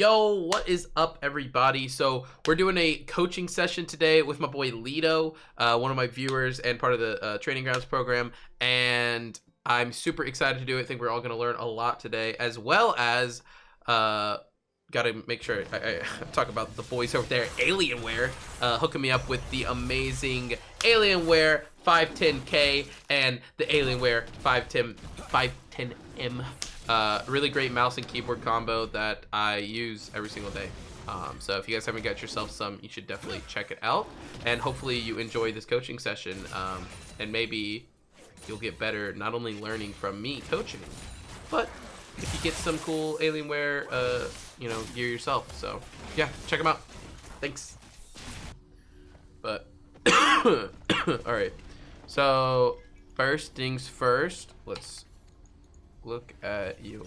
Yo, what is up, everybody? So we're doing a coaching session today with my boy Lido, one of my viewers and part of the Training Grounds program, and I'm super excited to do it. I think we're all going to learn a lot today, as well as got to make sure I talk about the boys over there, Alienware, hooking me up with the amazing Alienware 510K and the Alienware 510M. Really great mouse and keyboard combo that I use every single day. So if you guys haven't got yourself some, you should definitely check it out. And hopefully you enjoy this coaching session, and maybe you'll get better not only learning from me coaching, but if you get some cool Alienware, gear yourself. So yeah, check them out. Thanks. But all right. So first things first, let's look at your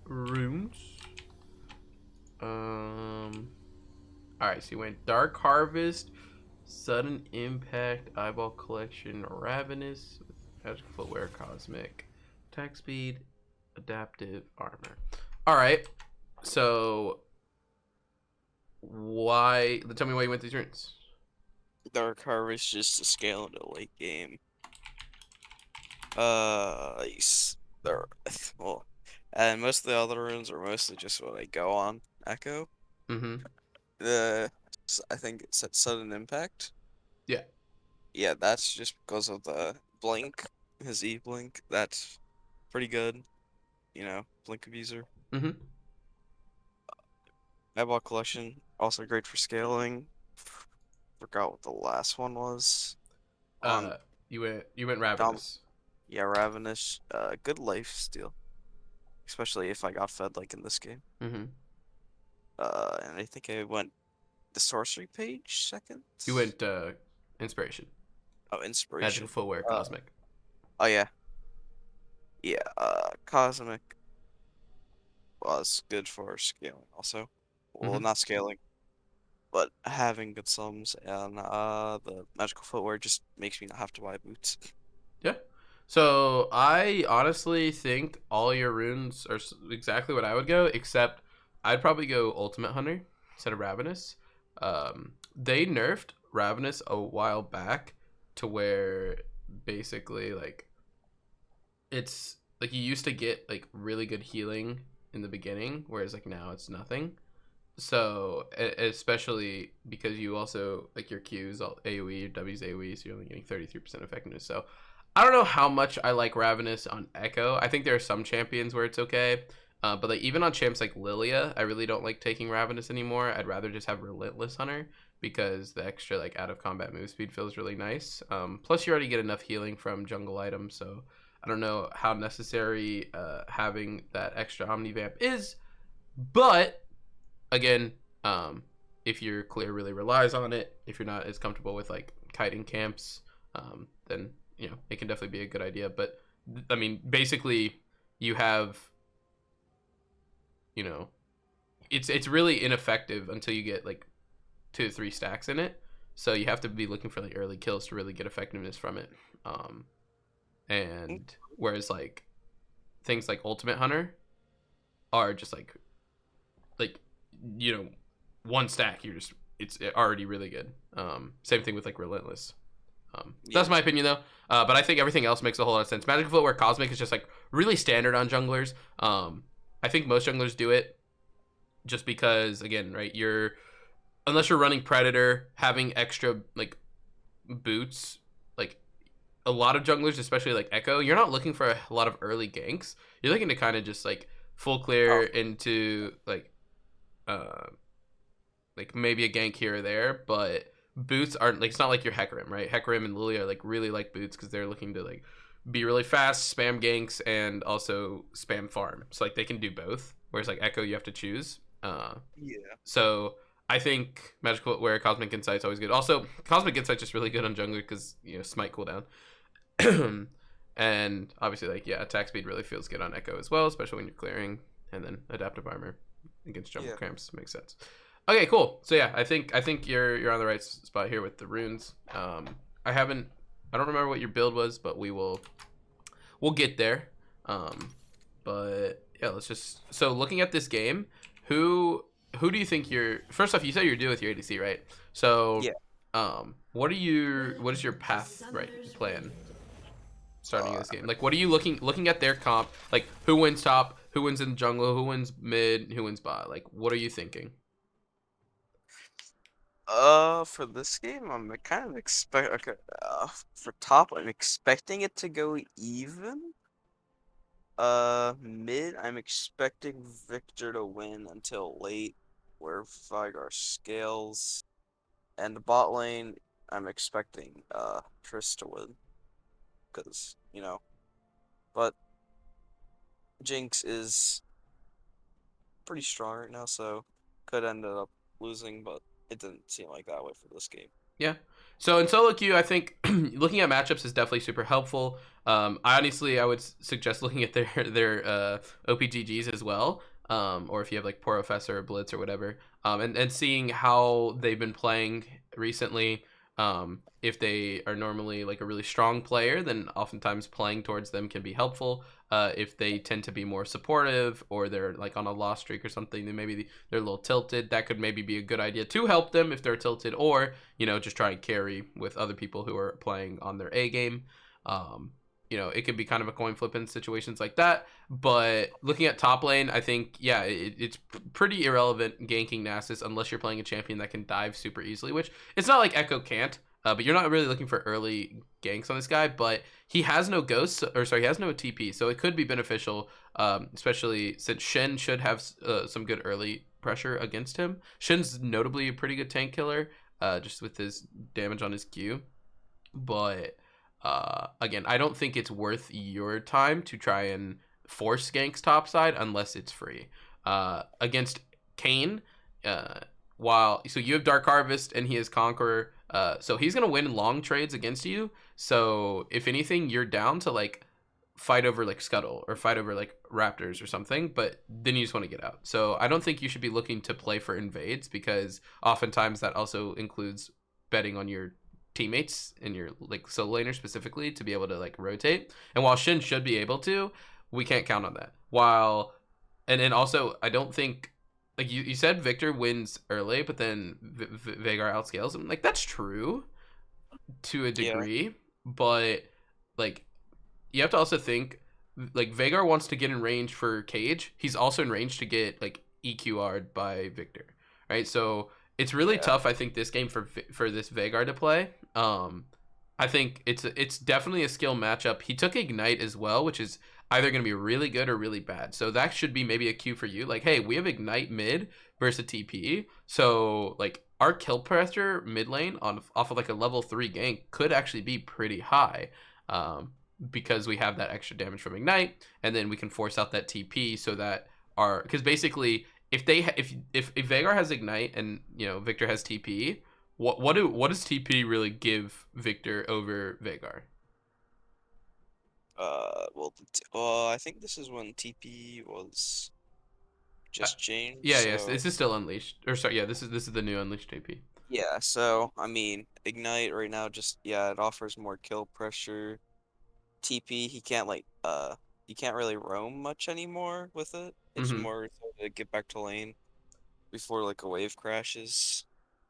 runes. Alright, so you went Dark Harvest, Sudden Impact, Eyeball Collection, Ravenous, Magic Footwear, Cosmic, Attack Speed, Adaptive Armor. Alright, so tell me why you went these runes. Dark Harvest just to scale into late game. Well, and most of the other runes are mostly just what I go on Ekko. I think it said Sudden Impact. Yeah. Yeah, that's just because of the blink, his E-blink. That's pretty good. Blink abuser. Eyeball Collection, also great for scaling. Forgot what the last one was. You went Ravenous. Yeah, Ravenous, good life steal, especially if I got fed like in this game. And I think I went the sorcery page second. You went Inspiration. Oh, Inspiration. Magic Footwear, Cosmic. Oh yeah. Yeah, Cosmic was good for scaling also. Well, not scaling, but having good sums, and the Magical Footwear just makes me not have to buy boots. Yeah. So I honestly think all your runes are exactly what I would go, except I'd probably go Ultimate Hunter instead of Ravenous. They nerfed Ravenous a while back to where basically like it's like you used to get like really good healing in the beginning, whereas like now it's nothing. So especially because you also like your Q's all AoE, your W's AoE, so you're only getting 33% effectiveness. So I don't know how much I like Ravenous on Ekko. I think there are some champions where it's okay. But like even on champs like Lilia, I really don't like taking Ravenous anymore. I'd rather just have Relentless Hunter because the extra like out of combat move speed feels really nice. Plus you already get enough healing from jungle items, so I don't know how necessary having that extra Omnivamp is. But again, if your clear really relies on it, if you're not as comfortable with like kiting camps, then it can definitely be a good idea. But I mean, basically you have, it's really ineffective until you get like 2 to 3 stacks in it. So you have to be looking for like early kills to really get effectiveness from it. And whereas like things like Ultimate Hunter are just like one stack, it's already really good. Same thing with like Relentless. That's my opinion though. But I think everything else makes a whole lot of sense. Magic Footwear Cosmic is just like really standard on junglers. I think most junglers do it just because, again, right, unless you're running Predator, having extra like boots, like a lot of junglers, especially like Ekko, you're not looking for a lot of early ganks. You're looking to kind of just like full clear into like maybe a gank here or there, but boots aren't like, it's not like your Hecarim, right? Hecarim and Lilia are like really like boots because they're looking to like be really fast, spam ganks, and also spam farm. So like they can do both. Whereas like Ekko, you have to choose. So I think Magic Footwear, Cosmic Insight's always good. Also, Cosmic Insight's just really good on jungler because smite cooldown. And obviously like attack speed really feels good on Ekko as well, especially when you're clearing. And then adaptive armor against jungle cramps makes sense. Okay, cool. So yeah, I think you're on the right spot here with the runes. I don't remember what your build was, but we'll get there. But yeah, so looking at this game, Who who do you think you're? First off, you said you're due with your ADC, right? So, Yeah. what is your path right plan starting Uh, this game? Like, what are you looking at their comp? Like, who wins top? Who wins in jungle? Who wins mid? Who wins bot? Like, what are you thinking? for this game, I'm kind of okay. For top, I'm expecting it to go even. Mid, I'm expecting Victor to win until late, where Vigar scales. And the bot lane, I'm expecting Triss to win, because but Jinx is pretty strong right now, so could end up losing, but it didn't seem like that way for this game. Yeah. So in solo queue, I think looking at matchups is definitely super helpful. I would suggest looking at their OPGGs as well, or if you have like Professor or Blitz or whatever, and seeing how they've been playing recently. If they are normally like a really strong player, then oftentimes playing towards them can be helpful. If they tend to be more supportive or they're like on a loss streak or something, then maybe they're a little tilted. That could maybe be a good idea to help them if they're tilted, or just try and carry with other people who are playing on their A game. It could be kind of a coin flip in situations like that. But looking at top lane, I think, yeah, it's pretty irrelevant ganking Nasus unless you're playing a champion that can dive super easily, which it's not like Ekko can't. But you're not really looking for early ganks on this guy. But he has no ghosts, he has no TP, so it could be beneficial, especially since Shen should have some good early pressure against him. Shen's notably a pretty good tank killer, just with his damage on his Q. But again, I don't think it's worth your time to try and force ganks topside unless it's free. Against Kayn, so you have Dark Harvest and he has Conqueror. So he's gonna win long trades against you. So if anything, you're down to like fight over like Scuttle or fight over like Raptors or something, but then you just want to get out. So I don't think you should be looking to play for invades, because oftentimes that also includes betting on your teammates and your like solo laner specifically to be able to like rotate. And while Shin should be able to, we can't count on that. And then also I don't think, like you said Victor wins early, but then Veigar outscales him. Like, that's true to a degree, but like you have to also think like Veigar wants to get in range for Cage. He's also in range to get like EQR'd by Victor, right? So it's really tough, I think, this game for this Veigar to play. I think it's definitely a skill matchup. He took Ignite as well, which is either going to be really good or really bad. So that should be maybe a cue for you. Like, hey, we have Ignite mid versus TP. So like our kill pressure mid lane off of like a level 3 gank could actually be pretty high. Because we have that extra damage from Ignite, and then we can force out that TP so that because basically if Veigar has Ignite and Victor has TP, what does TP really give Victor over Veigar? I think this is when TP was just changed. Yes, this is still Unleashed. Or sorry, yeah, this is the new Unleashed TP. Yeah, so I mean, Ignite right now it offers more kill pressure. TP, he can't really roam much anymore with it. It's more to get back to lane before like a wave crashes.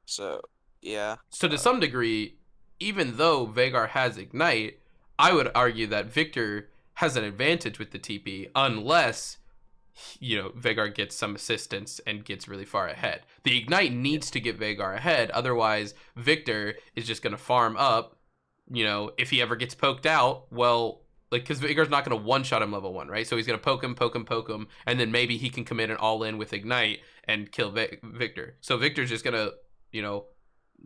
So yeah. So to some degree, even though Veigar has Ignite, I would argue that Victor has an advantage with the TP unless Veigar gets some assistance and gets really far ahead. The Ignite needs to get Veigar ahead, otherwise Victor is just going to farm up. If he ever gets poked out, well, like, because Veigar's not going to one-shot him level 1, right? So he's going to poke him, and then maybe he can commit an all-in with Ignite and kill Victor. So Victor's just going to,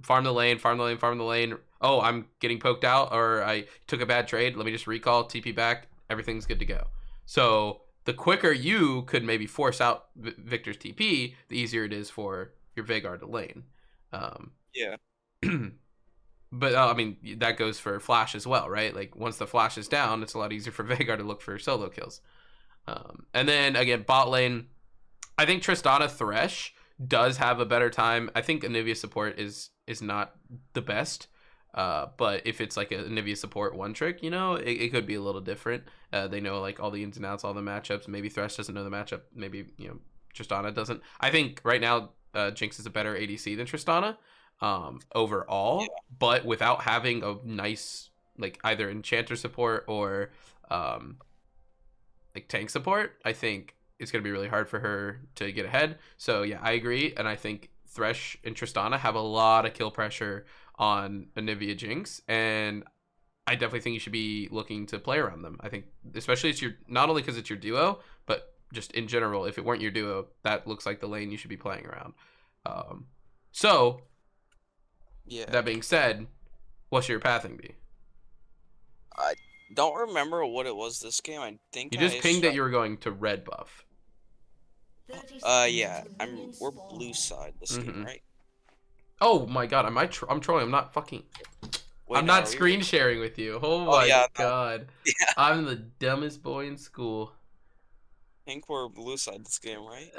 farm the lane. Oh, I'm getting poked out, or I took a bad trade. Let me just recall, TP back. Everything's good to go. So the quicker you could maybe force out Victor's TP, the easier it is for your Veigar to lane. Yeah. But I mean, that goes for Flash as well, right? Like, once the Flash is down, it's a lot easier for Veigar to look for solo kills. And then again, bot lane, I think Tristana Thresh does have a better time. I think Anivia support is not the best. But if it's like a Anivia support one trick, it could be a little different. They know like all the ins and outs, all the matchups. Maybe Thresh doesn't know the matchup. Maybe Tristana doesn't. I think right now Jinx is a better ADC than Tristana overall, but without having a nice like either enchanter support or um, like tank support, I think it's going to be really hard for her to get ahead. So yeah, I agree, and I think Thresh and Tristana have a lot of kill pressure on NVIDIA Jinx, and I definitely think you should be looking to play around them. I think especially it's your not only because it's your duo, but just in general, if it weren't your duo, that looks like the lane you should be playing around. So Yeah. that being said, what should your pathing be? I don't remember what it was this game. I think You just I pinged that struck. you were going to red buff. Yeah. We're blue side this game, right? Oh my god, I'm trolling. I'm not fucking. Wait, I'm no, not are we- screen sharing with you. Oh Oh my yeah, no. god. Yeah. I'm the dumbest boy in school. I think we're blue side this game, right?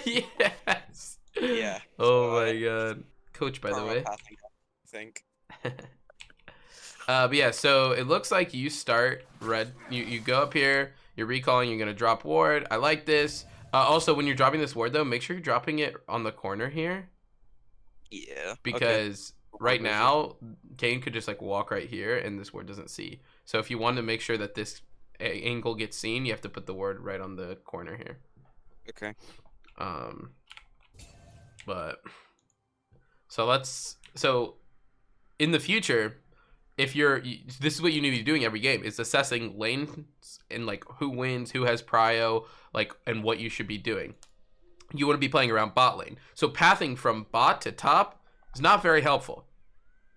Yes. Yeah. Oh So my god. Coach, by the perma way. pathing, I think. But yeah, so it looks like you start red. You go up here. You're recalling. You're gonna drop ward. I like this. Also, when you're dropping this ward though, make sure you're dropping it on the corner here Yeah. because right Vision. now Kane could just like walk right here and this ward doesn't see. So if you want to make sure that this angle gets seen, you have to put the ward right on the corner here. Okay. But so in the future, if this is what you need to be doing every game is assessing lanes and like who wins, who has prio, like, and what you should be doing. You want to be playing around bot lane. So pathing from bot to top is not very helpful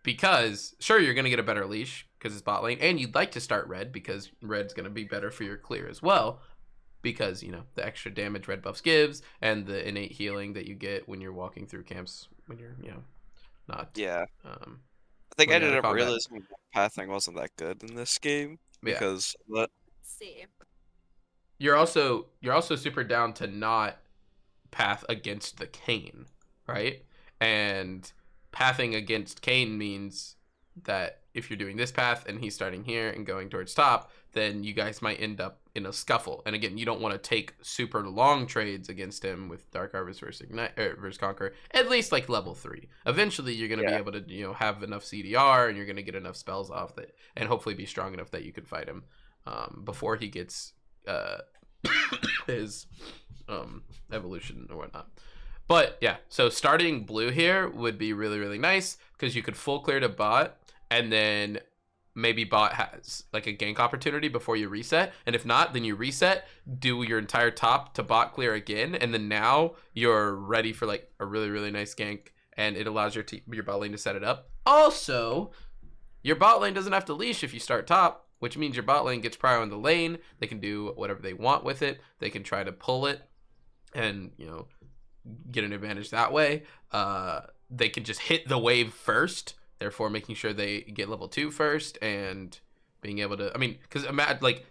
because sure, you're going to get a better leash because it's bot lane, and you'd like to start red because red's going to be better for your clear as well because, you know, the extra damage red buffs gives and the innate healing that you get when you're walking through camps when you're, you know, not. Yeah. I think I when you're ended out of up combat. realizing that pathing wasn't that good in this game because You're also super down to not path against the Kayn, right? And pathing against Kayn means that if you're doing this path and he's starting here and going towards top, then you guys might end up in a scuffle. And again, you don't want to take super long trades against him with Dark Harvest versus Ignite versus Conquer, at least like level 3. Eventually, you're going to be able to, you know, have enough CDR and you're going to get enough spells off that and hopefully be strong enough that you can fight him before he gets his evolution or whatnot. But yeah, so starting blue here would be really, really nice because you could full clear to bot and then maybe bot has like a gank opportunity before you reset. And if not, then you reset, do your entire top to bot clear again. And then now you're ready for like a really, really nice gank and it allows your bot lane to set it up. Also, your bot lane doesn't have to leash if you start top, which means your bot lane gets prio in the lane. They can do whatever they want with it. They can try to pull it and, you know, get an advantage that way. They can just hit the wave first, therefore making sure they get level 2 first and being able to, I mean, because like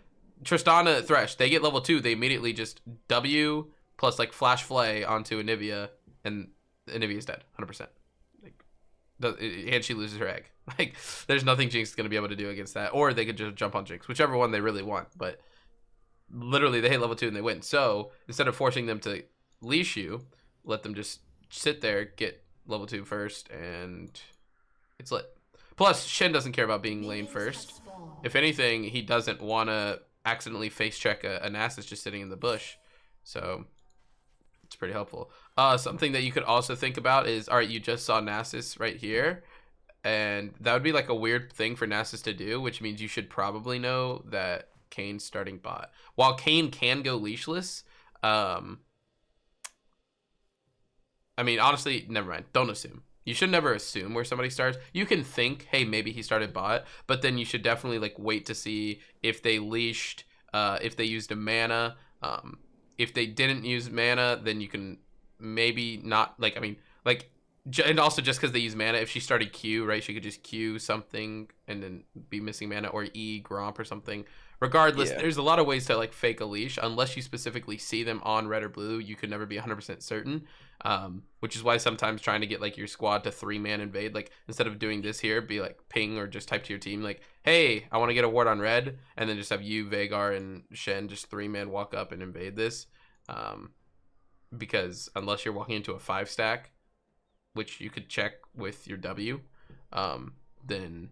Tristana, Thresh, they get level 2, they immediately just W plus like flash flay onto Anivia and Anivia's dead 100%. And she loses her egg. Like, there's nothing Jinx is going to be able to do against that. Or they could just jump on Jinx, whichever one they really want. But literally, they hit level 2 and they win. So instead of forcing them to leash you, let them just sit there, get level 2 first, and it's lit. Plus, Shen doesn't care about being lane first. If anything, he doesn't want to accidentally face check a Nasus just sitting in the bush. So it's pretty helpful. Something that you could also think about is, all right, you just saw Nasus right here, and that would be like a weird thing for Nasus to do, which means you should probably know that Kayn's starting bot. While Kayn can go leashless, I mean, honestly, never mind. Don't assume. You should never assume where somebody starts. You can think, hey, maybe he started bot, but then you should definitely like wait to see if they leashed, if they used a mana. If they didn't use mana, then you can maybe not, like, I mean, like, and also just because they use mana, if she started Q, right, she could just Q something and then be missing mana, or E, Gromp or something. Regardless, there's a lot of ways to like fake a leash. Unless you specifically see them on red or blue, you could never be 100% certain. Which is why sometimes trying to get like your squad to 3-man invade, like instead of doing this here, be like ping or just type to your team like, hey, I want to get a ward on red, and then just have you, Veigar, and Shen just 3-man walk up and invade this. because unless you're walking into a 5 stack, which you could check with your W, then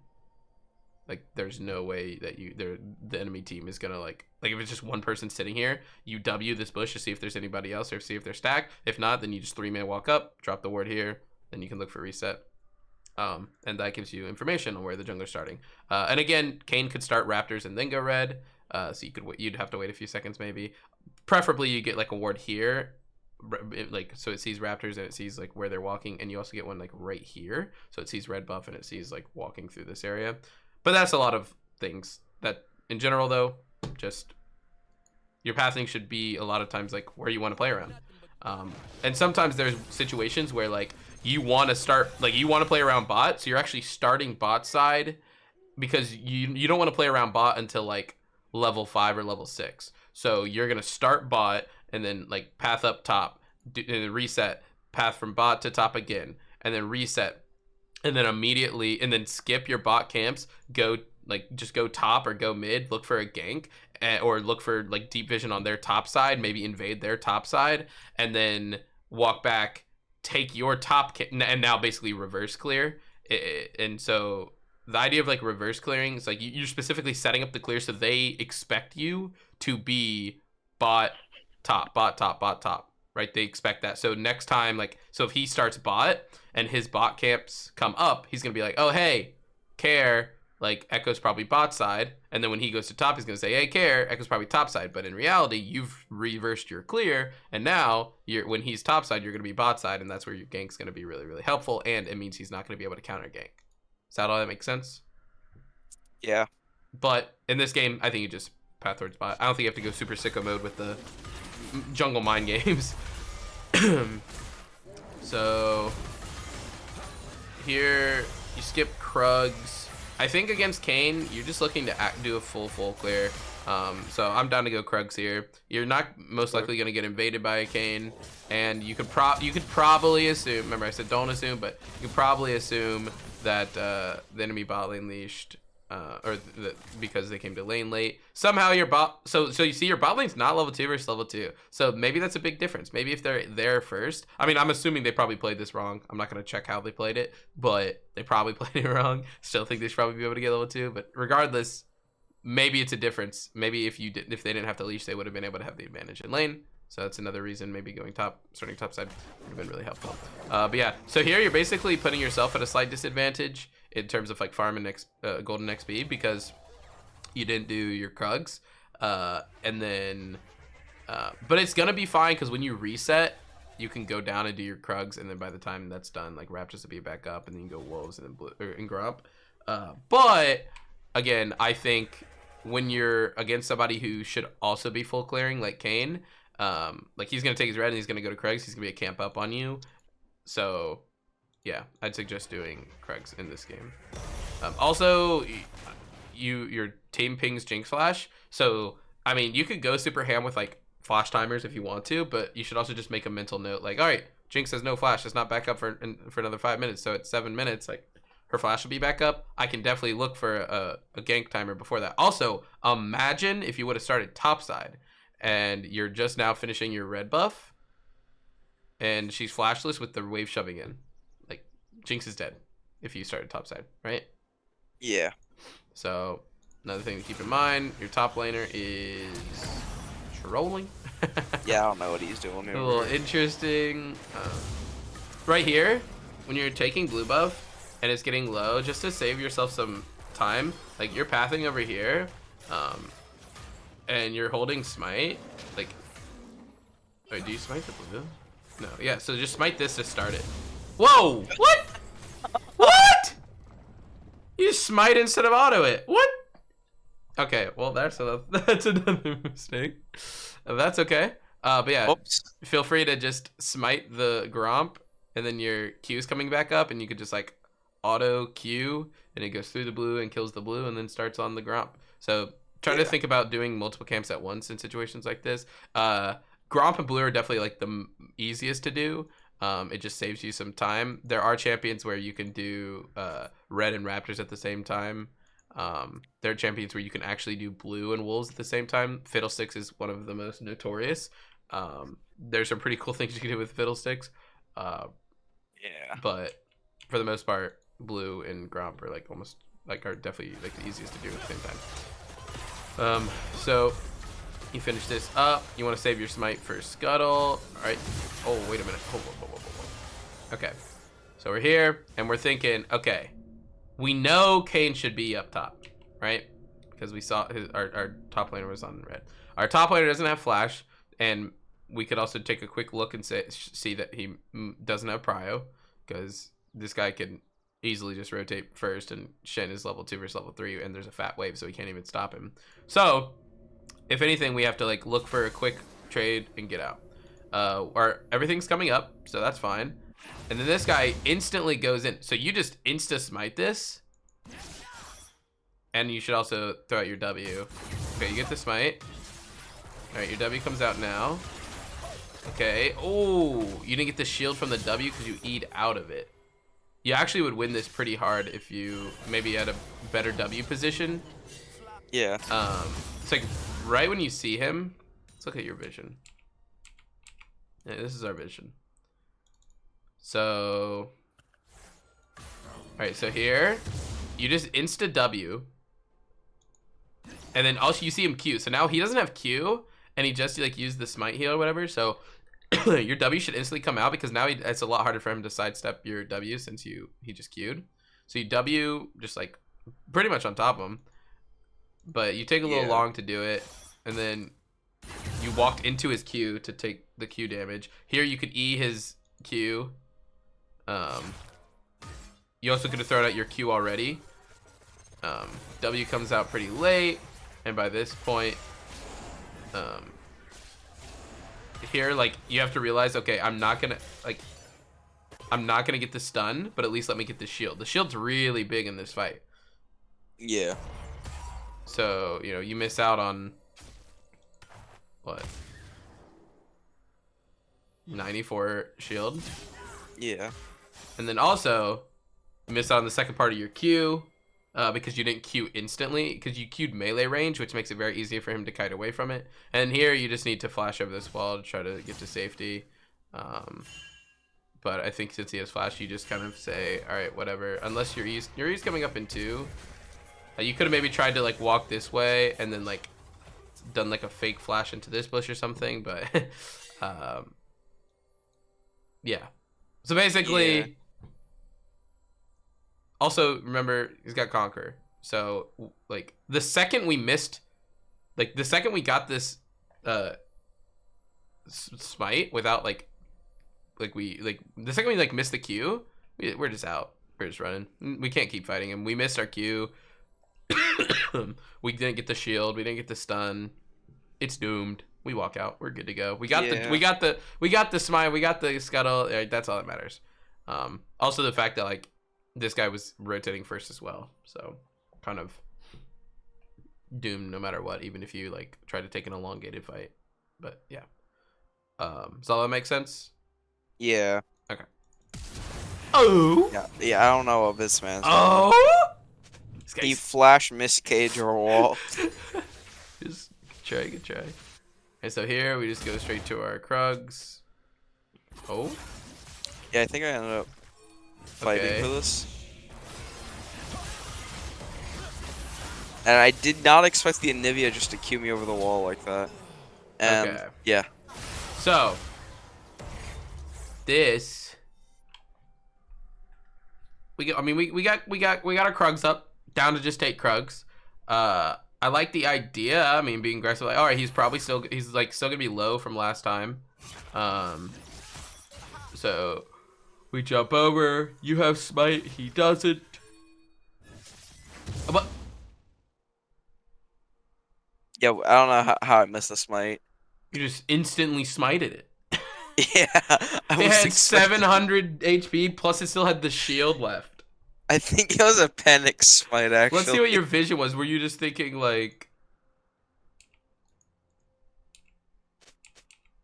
like there's no way that the enemy team is gonna like if it's just one person sitting here, you W this bush to see if there's anybody else or see if they're stacked. If not, then you just 3-man walk up, drop the ward here, then you can look for reset. And that gives you information on where the jungler's starting. And again, Kayn could start Raptors and then go red. So you'd have to wait a few seconds maybe. Preferably you get like a ward here, like so it sees Raptors and it sees like where they're walking, and you also get one like right here, so it sees red buff and it sees like walking through this area. But that's a lot of things. That in general though, just your pathing should be a lot of times like where you want to play around. And sometimes there's situations where like you want to start, like you want to play around bot, so you're actually starting bot side because you don't want to play around bot until like level 5 or level 6. So you're gonna start bot and then like path up top, and then reset, path from bot to top again, and then reset, and then immediately, and then skip your bot camps, go like just go top or go mid, look for a gank, or look for like deep vision on their top side, maybe invade their top side, and then walk back, take your top and now basically reverse clear. And so the idea of like reverse clearing is like you're specifically setting up the clear so they expect you to be bot top, right? They expect that. So next time, like, so if he starts bot and his bot camps come up, he's gonna be like, oh hey, care, like Ekko's probably bot side, and then when he goes to top, he's gonna say, hey care, Ekko's probably top side. But in reality, you've reversed your clear, and now when he's top side, you're gonna be bot side, and that's where your gank's gonna be really, really helpful, and it means he's not gonna be able to counter gank. Does that all that makes sense? Yeah. But in this game, I think you just path towards bot. I don't think you have to go super sicko mode with the jungle mind games. So here you skip Krugs. I think against Kayn, you're just looking to do a full clear. So I'm down to go Krugs here. You're not most likely going to get invaded by a Kayn, and you could probably assume. Remember, I said don't assume, but you could probably assume that the enemy bot lane leashed, because they came to lane late. Somehow your bot, so you see your bot lane's not level 2 versus level 2. So maybe that's a big difference. Maybe if they're there first, I mean, I'm assuming they probably played this wrong. I'm not gonna check how they played it, but they probably played it wrong. Still think they should probably be able to get level 2, but regardless, maybe it's a difference. Maybe if they didn't have to leash, they would have been able to have the advantage in lane. So that's another reason maybe starting top side would have been really helpful. But yeah, so here you're basically putting yourself at a slight disadvantage in terms of like farm and golden XP because you didn't do your Krugs. And then, but it's gonna be fine because when you reset, you can go down and do your Krugs, and then by the time that's done, like Raptors will be back up, and then you go Wolves and then Blue and Grump. But again, I think when you're against somebody who should also be full clearing, like Kayn, like he's gonna take his red and he's gonna go to Krugs. He's gonna be a camp up on you. So yeah, I'd suggest doing Krugs in this game. Also, your team pings Jinx Flash. So I mean, you could go super ham with like flash timers if you want to, but you should also just make a mental note like, all right, Jinx has no flash. It's not back up for another 5 minutes. So at 7 minutes, like her flash will be back up. I can definitely look for a gank timer before that. Also, imagine if you would have started topside and you're just now finishing your red buff and she's flashless with the wave shoving in. Like, Jinx is dead if you started topside, right? Yeah. So, another thing to keep in mind, your top laner is trolling. Yeah, I don't know what he's doing. A little interesting. Right here, when you're taking blue buff and it's getting low, just to save yourself some time, like you're pathing over here, and you're holding smite, like, wait, do you smite the blue? No, yeah, so just smite this to start it. Whoa, what? What? You just smite instead of auto it, what? Okay, well, that's another mistake. That's okay. But yeah, oops. Feel free to just smite the Gromp, and then your Q is coming back up, and you could just like auto Q, and it goes through the blue and kills the blue, and then starts on the Gromp. So try to think about doing multiple camps at once in situations like this. Gromp and blue are definitely like the easiest to do. It just saves you some time. There are champions where you can do red and Raptors at the same time. There are champions where you can actually do blue and wolves at the same time. Fiddlesticks is one of the most notorious. there's some pretty cool things you can do with fiddlesticks. Yeah. But for the most part, blue and Gromp are like almost like are definitely like the easiest to do at the same time. So you finish this up. You want to save your smite for Scuttle. All right. Oh, wait a minute. Whoa. Okay. So we're here and we're thinking, okay, we know Kane should be up top, right? Because we saw our top laner was on red. Our top laner doesn't have flash, and we could also take a quick look and see that he doesn't have prio, because this guy can easily just rotate first, and Shen is level 2 versus level 3, and there's a fat wave, so we can't even stop him. So, if anything, we have to like look for a quick trade and get out. Everything's coming up, so that's fine. And then this guy instantly goes in. So you just insta smite this. And you should also throw out your W. Okay, you get the smite. Alright, your W comes out now. Okay. Oh, you didn't get the shield from the W because you E'd out of it. You actually would win this pretty hard if you maybe had a better W position. Yeah. It's like right when you see him. Let's look at your vision. Yeah, this is our vision. So, alright, so here, you just insta W, and then also you see him Q. So now he doesn't have Q, and he just like used the smite heal or whatever. So your W should instantly come out, because now it's a lot harder for him to sidestep your W since he just Q'd. So you W just like pretty much on top of him, but you take a little long to do it, and then you walked into his Q to take the Q damage. Here you could E his Q. You also could have thrown out your Q already. W comes out pretty late, and by this point, here like you have to realize, okay, I'm not gonna get the stun, but at least let me get the shield. The shield's really big in this fight. Yeah. So you miss out on what? 94 shield. Yeah. And then also, you miss out on the second part of your Q, because you didn't Q instantly, because you Q'd melee range, which makes it very easy for him to kite away from it. And here, you just need to flash over this wall to try to get to safety. But I think since he has flash, you just kind of say, all right, whatever. Unless your E's coming up in 2. You could have maybe tried to like walk this way and then like done like a fake flash into this bush or something, but yeah. So basically, also remember he's got Conquer. So like the second we got this smite without the second we like missed the Q, we're just out. We're just running. We can't keep fighting him. We missed our Q. We didn't get the shield. We didn't get the stun. It's doomed. We walk out. We're good to go. We got the smite. We got the scuttle. That's all that matters. Also the fact that like this guy was rotating first as well, so kind of doomed no matter what, even if you like try to take an elongated fight. But yeah. Does all that make sense? Yeah. Okay. Oh. Yeah. I don't know what this man's. Oh. He flash miss cage or wall. Just good try. And so here we just go straight to our Krugs. Oh. Yeah, I think I ended up fighting for this. And I did not expect the NVIDIA just to cue me over the wall like that. And yeah. So this we got our Krugs up. Down to just take Krugs. I like the idea. I mean, being aggressive. Like, all right, he's still gonna be low from last time. So we jump over. You have smite. He doesn't. But yeah, I don't know how I missed the smite. You just instantly smited it. Yeah, it had 700 HP. Plus, it still had the shield left. I think it was a panic smite, actually. Let's see what your vision was. Were you just thinking, like...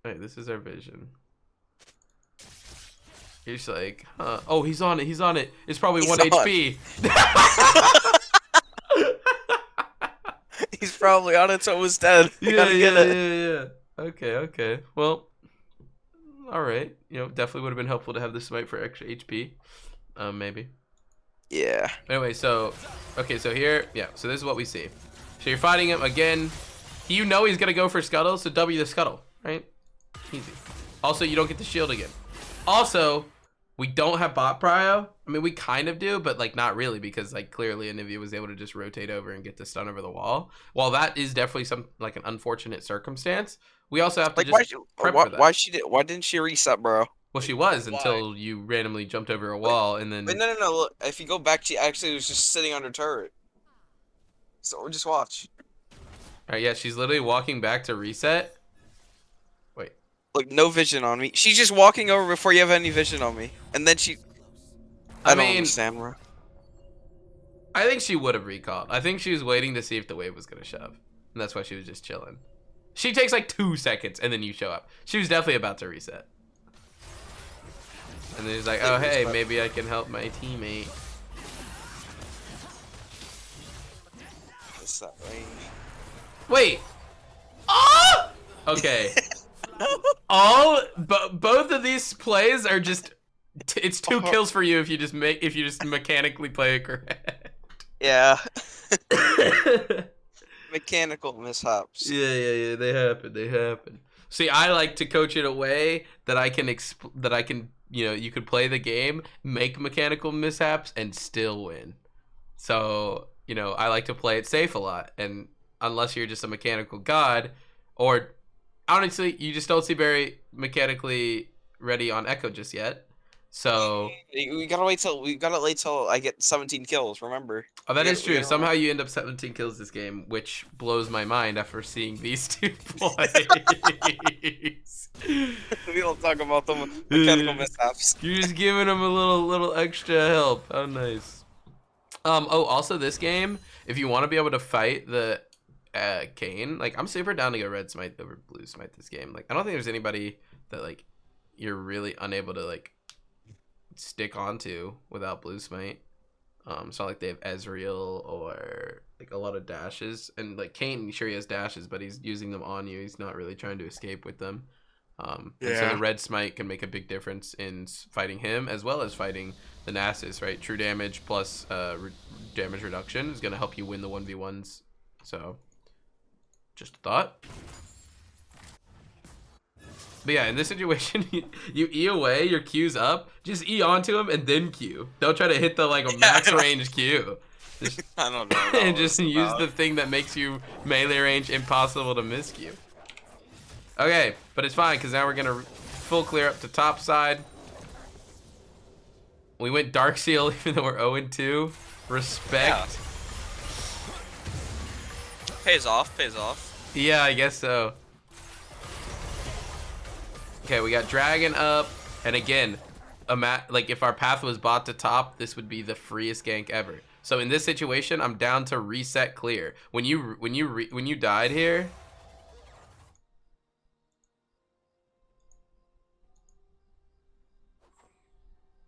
Hey, this is our vision. You're just like, huh. Oh, he's on it. It's probably 1 HP. He's probably on it, so it was dead. Yeah. Okay. Well, all right. You know, definitely would have been helpful to have the smite for extra HP. Maybe. Yeah. Anyway, so okay, so here, yeah. So this is what we see. So you're fighting him again. You know he's gonna go for scuttle, so W the scuttle, right? Easy. Also, you don't get the shield again. Also, we don't have bot prio. I mean, we kind of do, but like not really, because like clearly NVIDIA was able to just rotate over and get the stun over the wall. While that is definitely some like an unfortunate circumstance, we also have to Like just prep for that. why didn't she reset, bro? Well, she was until you randomly jumped over a wall and then. Wait, no. Look, if you go back, she actually was just sitting on her turret. So just watch. All right, yeah, she's literally walking back to reset. Wait. Look, no vision on me. She's just walking over before you have any vision on me, and then she. I don't understand, bro. I think she would have recalled. I think she was waiting to see if the wave was gonna shove, and that's why she was just chilling. She takes like 2 seconds, and then you show up. She was definitely about to reset. And then he's like, oh, hey, maybe I can help my teammate. What's that range? Wait. Oh! Okay. Both of these plays are just, it's 2 kills for you if you just mechanically play it correct. Yeah. Mechanical mishaps. Yeah. They happen. See, I like to coach it away that I can you know, you could play the game, make mechanical mishaps, and still win. So, you know, I like to play it safe a lot. And unless you're just a mechanical god, or honestly, you just don't see very mechanically ready on Ekko just yet. So we gotta wait till I get 17 kills. Remember? Oh, that is true. Somehow you end up 17 kills this game, which blows my mind after seeing these 2 plays. We don't talk about the mechanical mishaps. You're just giving them a little extra help. How nice. Oh, also this game, if you want to be able to fight the Kayn, like I'm super down to go red smite over blue smite this game. Like I don't think there's anybody that like you're really unable to like stick onto without blue smite. It's not like they have Ezreal or like a lot of dashes, and like Kayn, sure he has dashes, but he's using them on you. He's not really trying to escape with them. And so the red smite can make a big difference in fighting him as well as fighting the Nasus, right? True damage plus damage reduction is going to help you win the 1v1s. So just a thought. But yeah, in this situation, you E away, your Q's up, just E onto him and then Q. Don't try to hit the like a max range Q. Just, I don't know. And just use the thing that makes you melee range impossible to miss Q. Okay, but it's fine because now we're gonna full clear up to top side. We went Dark Seal even though we're 0-2. Respect. Yeah. Pays off. Yeah, I guess so. Okay, we got Dragon up, and again, like if our path was bot to top, this would be the freest gank ever. So in this situation, I'm down to reset clear. When you died here,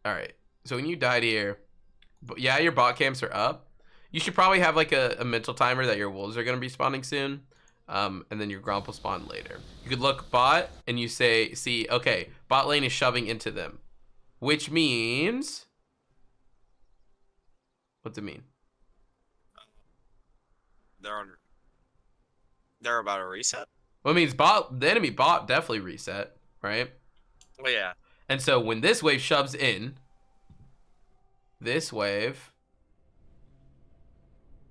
all right. So when you died here, yeah, your bot camps are up. You should probably have like a mental timer that your wolves are gonna be spawning soon. And then your Gromp will spawn later. You could look bot and you see, okay, bot lane is shoving into them. Which means, what's it mean? They're about to reset. Well, it means the enemy bot definitely reset, right? Well, yeah. And so when this wave shoves in, this wave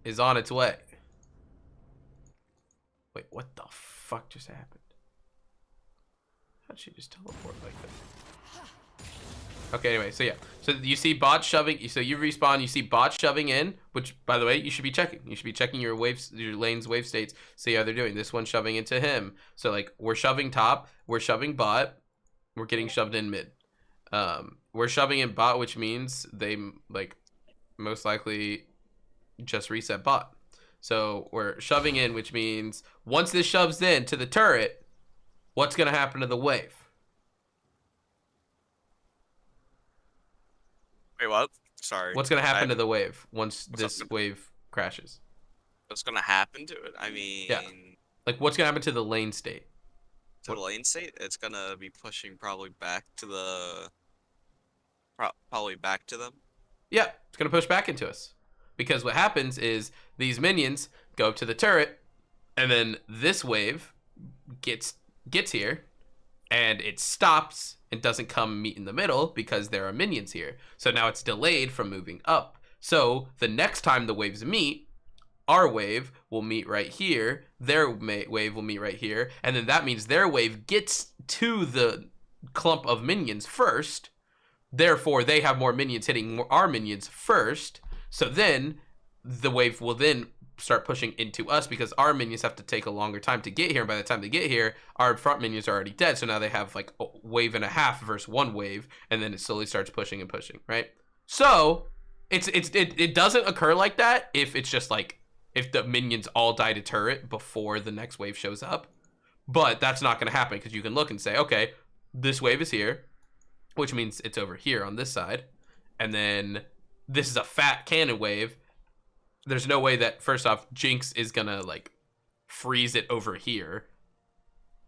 is on its way. Wait, what the fuck just happened? How'd she just teleport like that? Okay, anyway, so yeah. So you see bot shoving, so you respawn, you see bot shoving in, which, by the way, you should be checking. You should be checking your waves, your lane's wave states, see how they're doing. This one's shoving into him. So, like, we're shoving top, we're shoving bot, we're getting shoved in mid. We're shoving in bot, which means they, like, most likely just reset bot. So we're shoving in, which means once this shoves in to the turret, what's going to happen to the wave? Wait, what? Sorry. What's going to happen to the wave once this wave crashes? What's going to happen to it? I mean... Yeah. Like, what's going to happen to the lane state? to the lane state, it's gonna be pushing probably back to the probably back to them. Yeah, it's going to push back into us. Because what happens is these minions go up to the turret, and then this wave gets here, and it stops and doesn't come meet in the middle because there are minions here. So now it's delayed from moving up. So the next time the waves meet, our wave will meet right here, their wave will meet right here, and then that means their wave gets to the clump of minions first. Therefore, they have more minions hitting our minions first. So then the wave will then start pushing into us because our minions have to take a longer time to get here. And by the time they get here, our front minions are already dead. So now they have like a wave and a half versus one wave. And then it slowly starts pushing and pushing, right? So it doesn't occur like that if it's just like if the minions all die to turret before the next wave shows up. But that's not going to happen because you can look and say, okay, this wave is here, which means it's over here on this side. And then this is a fat cannon wave. There's no way that, first off, Jinx is going to, like, freeze it over here.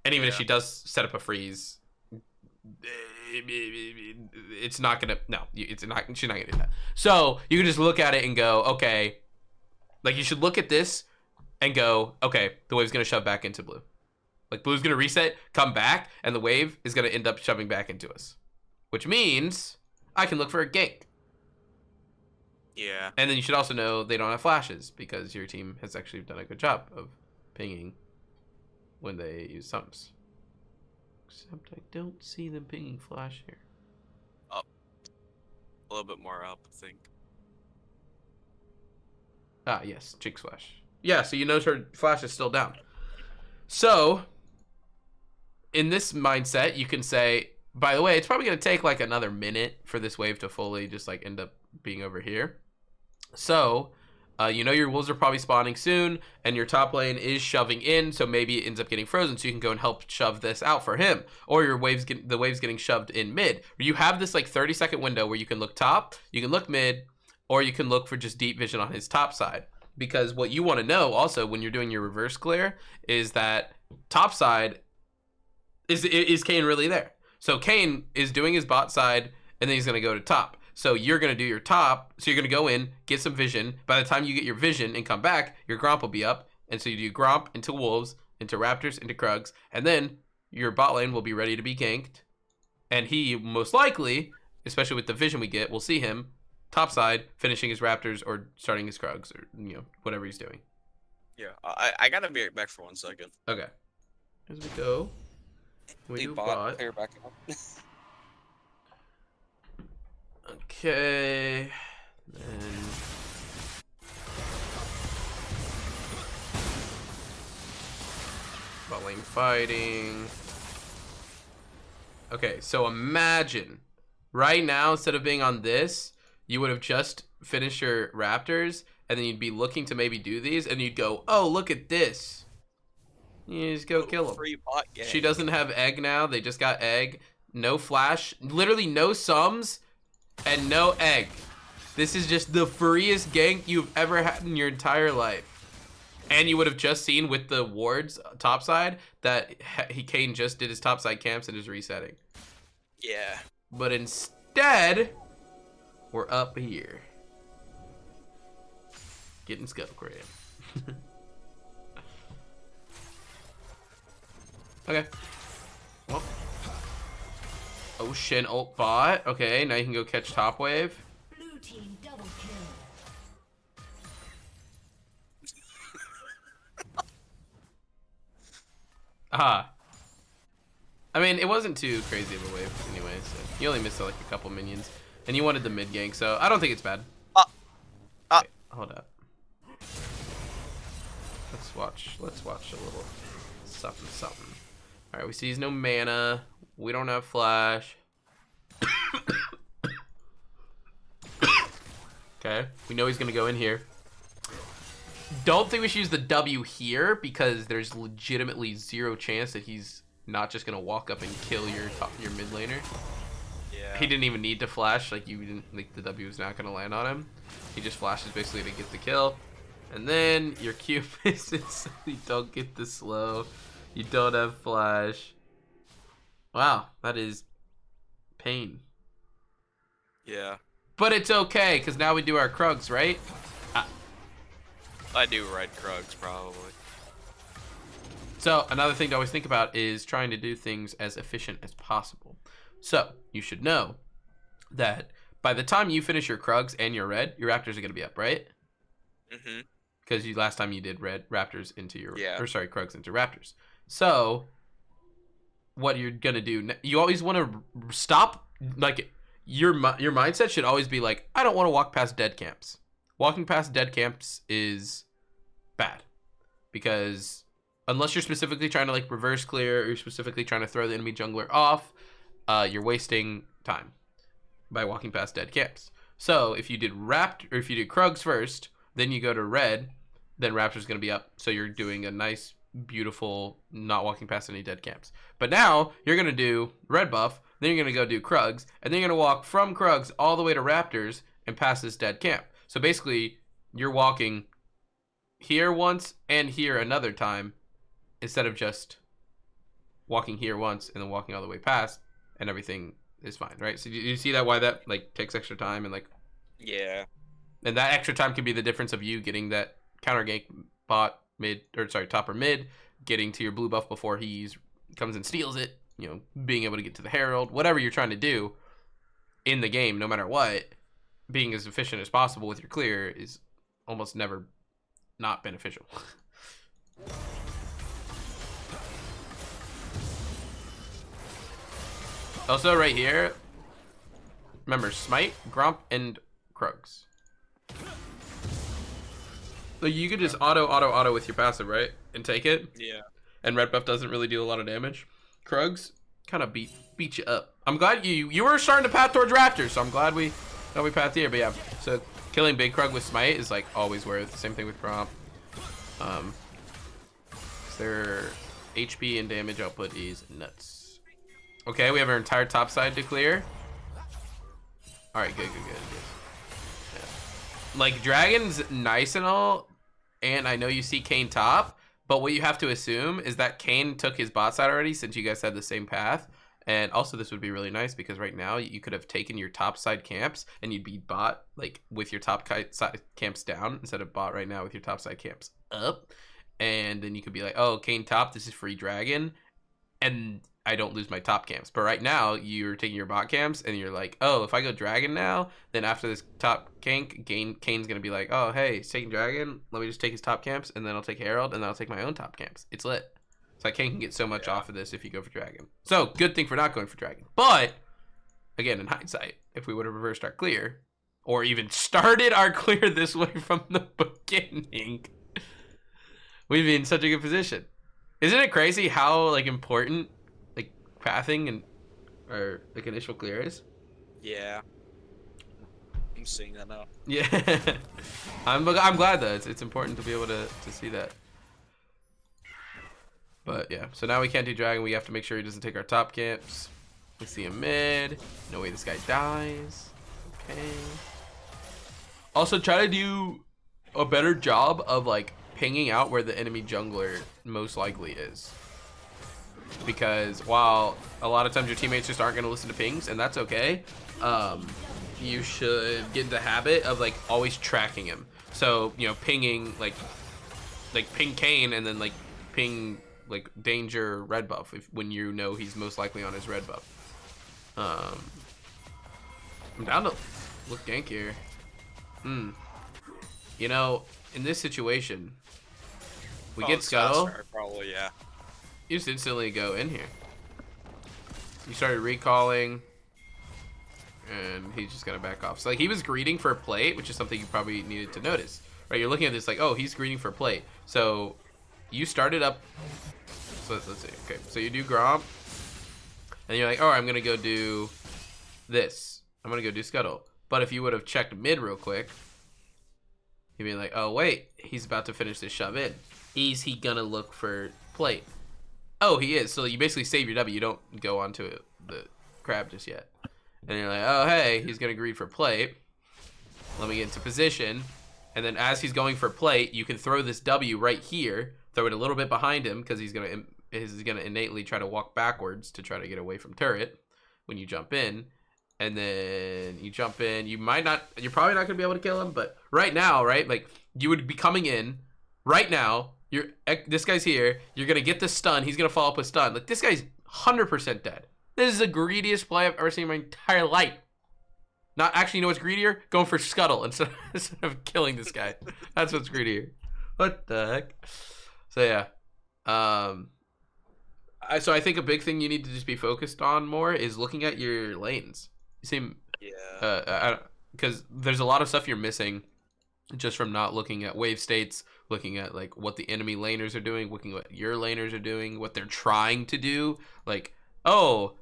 And even if she does set up a freeze, it's not going to, no, she's not going to do that. So you can just look at it and go, okay, like, you should look at this and go, okay, the wave's going to shove back into blue. Like, blue's going to reset, come back, and the wave is going to end up shoving back into us. Which means I can look for a gank. Yeah. And then you should also know they don't have flashes because your team has actually done a good job of pinging when they use sums. Except I don't see them pinging flash here. Up. A little bit more up, I think. Ah, yes, Jinx flash. Yeah, so you notice her flash is still down. So, in this mindset, you can say, by the way, it's probably going to take like another minute for this wave to fully just like end up being over here. So, you know your wolves are probably spawning soon, and your top lane is shoving in, so maybe it ends up getting frozen, so you can go and help shove this out for him. Or your the wave's getting shoved in mid. You have this like 30-second window where you can look top, you can look mid, or you can look for just deep vision on his top side. Because what you want to know also when you're doing your reverse clear is that top side is Kayn really there? So Kayn is doing his bot side, and then he's going to go to top. So you're going to do your top. So you're going to go in, get some vision. By the time you get your vision and come back, your Gromp will be up. And so you do Gromp into Wolves, into Raptors, into Krugs. And then your bot lane will be ready to be ganked. And he most likely, especially with the vision we get, we'll see him top side finishing his Raptors or starting his Krugs or, you know, whatever he's doing. Yeah, I got to be back for 1 second. Okay. As we go. We do bot. Clear back up. Okay. Then bot lane fighting. Okay, so imagine right now instead of being on this, you would have just finished your Raptors and then you'd be looking to maybe do these and you'd go, "Oh, look at this." You just go kill him. Free bot gang. She doesn't have egg now. They just got egg. No flash. Literally no sums. And no egg. This is just the freest gank you've ever had in your entire life. And you would have just seen with the wards topside that Kayn just did his topside camps and is resetting. Yeah. But instead, we're up here. Getting skull crammed. Okay. Well. Ocean ult bot. Okay, now you can go catch top wave. Blue team double kill. Aha. I mean, it wasn't too crazy of a wave anyway, so you only missed like a couple minions. And you wanted the mid gank, so I don't think it's bad. Wait, hold up. Let's watch a little something. Alright, we see he's no mana. We don't have flash. Okay, we know he's gonna go in here. Don't think we should use the W here because there's legitimately zero chance that he's not just gonna walk up and kill your mid laner. Yeah. He didn't even need to flash, like you didn't like the W was not gonna land on him. He just flashes basically to get the kill. And then your Q misses, so you don't get the slow. You don't have flash. Wow, that is pain. Yeah. But it's okay, because now we do our Krugs, right? I do ride Krugs, probably. So, another thing to always think about is trying to do things as efficient as possible. So, you should know that by the time you finish your Krugs and your red, your Raptors are going to be up, right? Mm-hmm. Because last time you did red Raptors into your... Yeah. Or sorry, Krugs into Raptors. So, what you're going to do... You always want to stop... Like, your mindset should always be like, I don't want to walk past dead camps. Walking past dead camps is bad. Because... Unless you're specifically trying to like reverse clear or you're specifically trying to throw the enemy jungler off, you're wasting time by walking past dead camps. So if you did Krugs first, then you go to red, then Raptor's going to be up. So you're doing a nice, beautiful, not walking past any dead camps. But now you're going to do red buff, then you're going to go do Krugs, and then you're going to walk from Krugs all the way to Raptors and past this dead camp. So basically, you're walking here once and here another time, instead of just walking here once and then walking all the way past and everything is fine, right? So you see that why that like takes extra time and like Yeah. and that extra time could be the difference of you getting that counter gank bot mid or sorry top or mid, getting to your blue buff before he comes and steals it, you know, being able to get to the herald, whatever you're trying to do in the game, no matter what, being as efficient as possible with your clear is almost never not beneficial. Also, right here, remember, Smite, Gromp, and Krugs. So you could just auto with your passive, right? And take it. Yeah. And red buff doesn't really do a lot of damage. Krugs kind of beat you up. I'm glad you were starting to path towards Raptors, so I'm glad we pathed here. But yeah, so killing Big Krug with Smite is like always worth. Same thing with Gromp. Their HP and damage output is nuts. Okay, we have our entire top side to clear. Alright, good. Yeah. Like, Dragon's nice and all, and I know you see Kayn top, but what you have to assume is that Kayn took his bot side already since you guys had the same path. And also, this would be really nice because right now you could have taken your top side camps and you'd be bot, like, with your top side camps down instead of bot right now with your top side camps up. And then you could be like, oh, Kayn top, this is free Dragon. And I don't lose my top camps. But right now, you're taking your bot camps, and you're like, oh, if I go Dragon now, then after this top gank, Kane's going to be like, oh, hey, he's taking Dragon. Let me just take his top camps, and then I'll take Herald, and then I'll take my own top camps. It's lit. So Kane can get so much off of this if you go for Dragon. So, good thing for not going for Dragon. But, again, in hindsight, if we would have reversed our clear, or even started our clear this way from the beginning, we'd be in such a good position. Isn't it crazy how, like, important pathing and or like initial clear is? Yeah. I'm seeing that now. Yeah. I'm glad though. It's important to be able to see that. But yeah, so now we can't do Dragon. We have to make sure he doesn't take our top camps. We see him mid. No way this guy dies. Okay. Also, try to do a better job of like pinging out where the enemy jungler most likely is. Because while a lot of times your teammates just aren't going to listen to pings, and that's okay, you should get in the habit of like always tracking him. So, you know, pinging like ping Kayn and then like ping like danger red buff when you know he's most likely on his red buff. I'm down to look gank here. You know, in this situation, we get Scuttle. Probably, yeah. You just instantly go in here. You started recalling, and he's just gonna back off. So like he was greeting for a plate, which is something you probably needed to notice, right? You're looking at this like, oh, he's greeting for a plate. So you started up. So let's see. Okay, so you do Gromp, and you're like, oh, I'm gonna go do this. I'm gonna go do Scuttle. But if you would have checked mid real quick, you'd be like, oh wait, he's about to finish this shove in. Is he gonna look for plate? Oh, he is. So you basically save your W. You don't go onto the crab just yet. And you're like, oh, hey, he's going to greed for plate. Let me get into position. And then as he's going for plate, you can throw this W right here. Throw it a little bit behind him because he's going to is gonna innately try to walk backwards to try to get away from turret when you jump in, and then you jump in. You're probably not gonna be able to kill him, but right now, right, like you would be coming in right now. This guy's here. You're gonna get the stun. He's gonna follow up with stun. Like, this guy's 100% dead. This is the greediest play I've ever seen in my entire life. Not actually, you know what's greedier? Going for scuttle instead of killing this guy. That's what's greedier. What the heck? So yeah. So I think a big thing you need to just be focused on more is looking at your lanes. You seem because there's a lot of stuff you're missing just from not looking at wave states, looking at like what the enemy laners are doing, looking at what your laners are doing, what they're trying to do. Like, oh,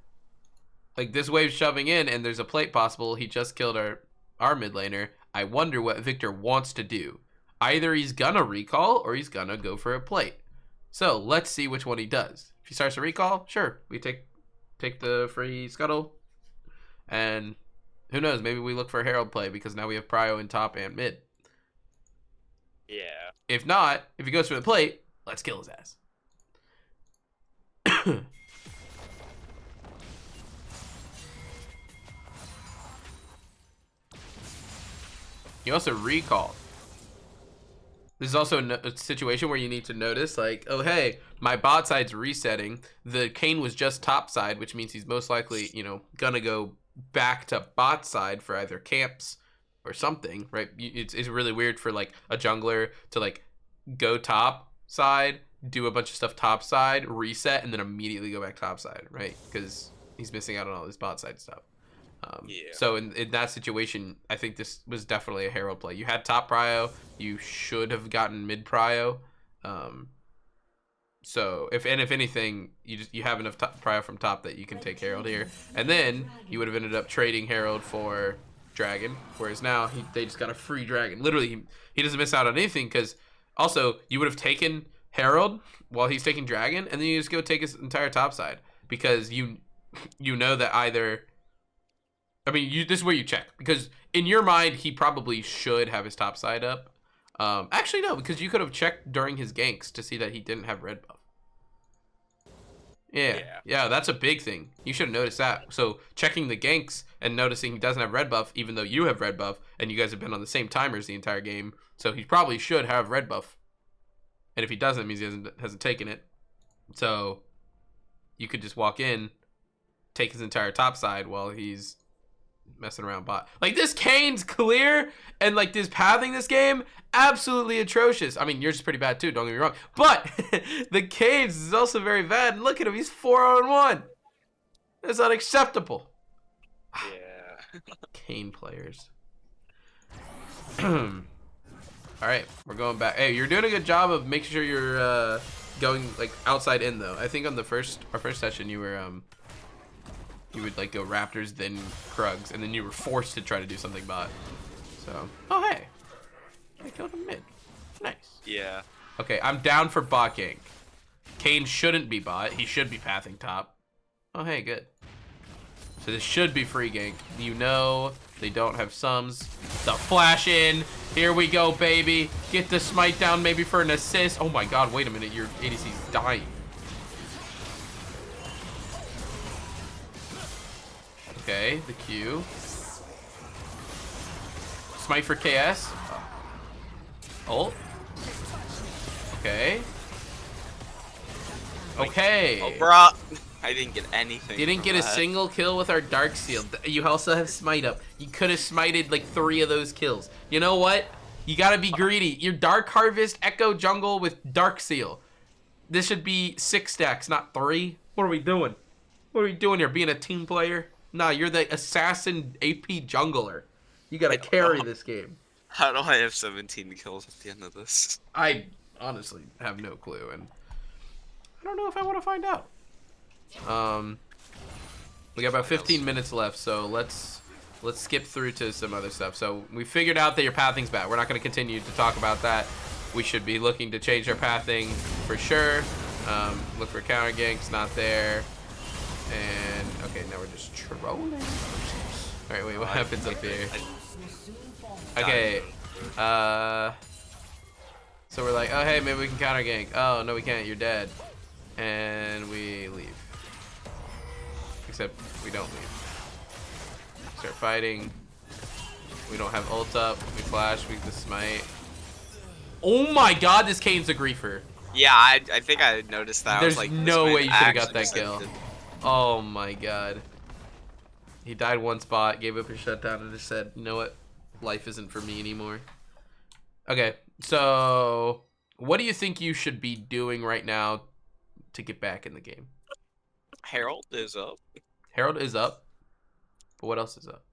like this wave's shoving in and there's a plate possible. He just killed our mid laner. I wonder what Victor wants to do. Either he's gonna recall or he's gonna go for a plate. So let's see which one he does. If he starts to recall, sure, we take the free scuttle. And who knows, maybe we look for a Herald play because now we have Prio in top and mid. Yeah. If not, if he goes for the plate, let's kill his ass. You also recall. This is also a situation where you need to notice, like, oh, hey, my bot side's resetting. The Kayn was just top side, which means he's most likely, gonna go back to bot side for either camps or something, right? It's really weird for, like, a jungler to, like, go top side, do a bunch of stuff top side, reset, and then immediately go back top side, right? Because he's missing out on all this bot side stuff. So in that situation, I think this was definitely a Herald play. You had top prio, you should have gotten mid prio. So if anything, you have enough prio from top that you can take Herald here, and then you would have ended up trading Herald for Dragon. Whereas now they just got a free Dragon. Literally, he doesn't miss out on anything because also you would have taken Herald while he's taking Dragon, and then you just go take his entire top side because you know that either. I mean, this is where you check because in your mind he probably should have his top side up. Actually, no, because you could have checked during his ganks to see that he didn't have red buff. Yeah, that's a big thing. You should have noticed that. So checking the ganks and noticing he doesn't have red buff, even though you have red buff, and you guys have been on the same timers the entire game, so he probably should have red buff. And if he doesn't, it means he hasn't taken it. So you could just walk in, take his entire top side while he's messing around bot. Like, this Kayn's clear, and like this pathing this game, absolutely atrocious. I mean, yours is pretty bad too, don't get me wrong, but the Kayn's is also very bad. And look at him, he's 4-on-1. That's unacceptable. Yeah. Kayn players. All right, we're going back. Hey, you're doing a good job of making sure you're going like outside in though. I think on our first session you were you would like go Raptors, then Krugs, and then you were forced to try to do something bot. So, oh hey, I killed him mid. Nice. Yeah. Okay, I'm down for bot gank. Kayn shouldn't be bot. He should be pathing top. Oh hey, good. So this should be free gank. You know they don't have sums. The flash in. Here we go, baby. Get the smite down maybe for an assist. Oh my god, wait a minute. Your ADC's dying. Okay, the Q. Smite for KS. Ult. Okay. Okay. Oh, bro. I didn't get anything. You didn't get a single kill with our Dark Seal. You also have Smite up. You could have smited like 3 of those kills. You know what? You gotta be greedy. Your Dark Harvest, Ekko jungle with Dark Seal. This should be 6 stacks, not 3. What are we doing? What are we doing here? Being a team player? Nah, you're the assassin AP jungler. You gotta carry this game. How do I have 17 kills at the end of this? I honestly have no clue, and I don't know if I want to find out. We got about 15 minutes left, so let's skip through to some other stuff. So we figured out that your pathing's bad. We're not going to continue to talk about that. We should be looking to change our pathing for sure. Look for counter ganks, not there. And okay, now we're just trolling. All right, wait, what happens up here? Okay, so we're like, oh hey, maybe we can counter gank. Oh no, we can't. You're dead. And we leave. Except we don't leave. Start fighting. We don't have ult up. We flash. We the smite. Oh my god, this Kane's a griefer. Yeah, I think I noticed that. There's I was like, no way you should have got actually that kill. descended. Oh my god. He died one spot, gave up his shutdown, and just said, you know what? Life isn't for me anymore. Okay, so what do you think you should be doing right now to get back in the game? Herald is up. Herald is up, but what else is up?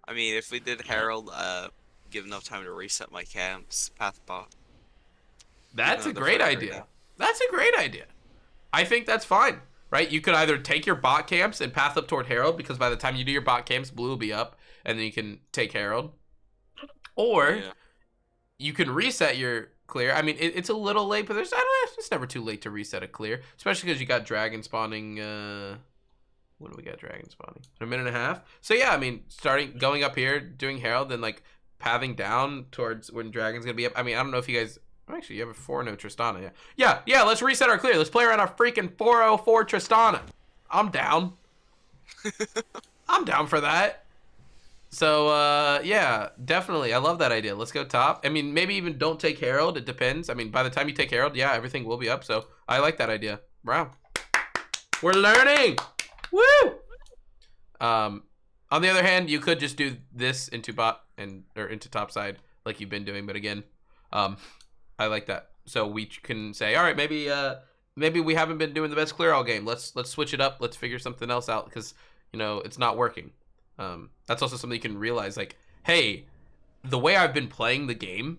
I mean, if we did Herald, give enough time to reset my camps, path bot. That's a the great further idea. down. That's a great idea. I think that's fine, right? You could either take your bot camps and path up toward Herald, because by the time you do your bot camps, blue will be up, and then you can take Herald. Or Yeah. you can reset your clear. I mean, it's a little late, but there's I don't know, it's never too late to reset a clear, especially because you got dragon spawning. When do we got dragon spawning? In a minute and a half. So yeah, I mean, going up here, doing Herald, then like pathing down towards when dragon's gonna be up. I mean, I don't know if you guys. Actually, you have a 4-0 Tristana. Yeah. Let's reset our clear. Let's play around our freaking 404 Tristana. I'm down. I'm down for that. So, yeah, definitely. I love that idea. Let's go top. I mean, maybe even don't take Herald. It depends. I mean, by the time you take Herald, yeah, everything will be up. So, I like that idea. Wow. We're learning. Woo! On the other hand, you could just do this into bot or into top side like you've been doing. But again, I like that. So we can say, all right, maybe we haven't been doing the best clear all game. Let's switch it up. Let's figure something else out because, you know, it's not working. That's also something you can realize, like, hey, the way I've been playing the game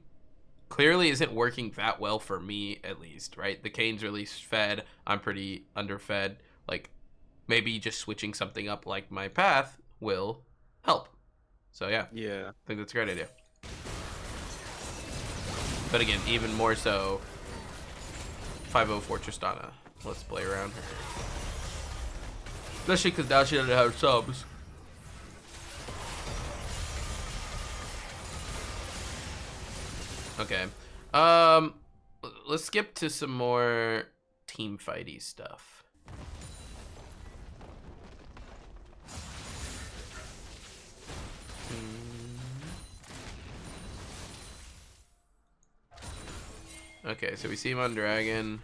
clearly isn't working that well for me, at least, right? The Kane's really fed. I'm pretty underfed. Like, maybe just switching something up like my path will help. So, yeah. Yeah. I think that's a great idea. But again, even more so, 504 Tristana. Let's play around her. Especially because now she doesn't have subs. Okay. Let's skip to some more team fighty stuff. Okay, so we see him on Dragon.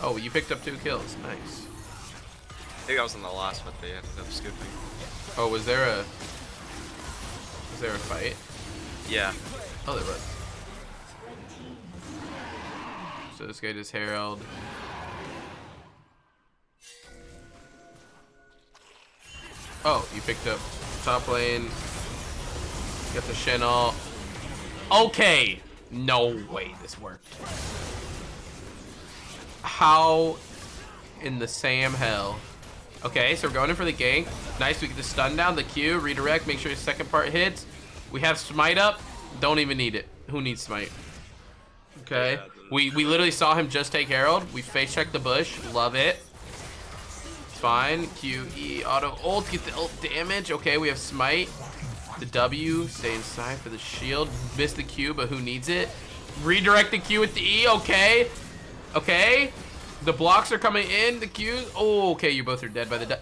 Oh, you picked up 2 kills. Nice. I think I was in the last, but they ended up skipping. Oh, was there a fight? Yeah. Oh, there was. So this guy just Herald. Oh, you picked up top lane. Got the Shen ult. Okay. No way this worked. How in the Sam hell? Okay, so we're going in for the gank. Nice, we get the stun down, the Q, redirect, make sure the second part hits. We have smite up. Don't even need it. Who needs smite? Okay. Yeah, We literally saw him just take Herald. We face checked the bush. Love it. Fine. Q, E, auto ult. Get the ult damage. Okay, we have smite. The W. Stay inside for the shield. Miss the Q, but who needs it? Redirect the Q with the E. Okay. Okay. The blocks are coming in. The Qs. Oh, okay. You both are dead by the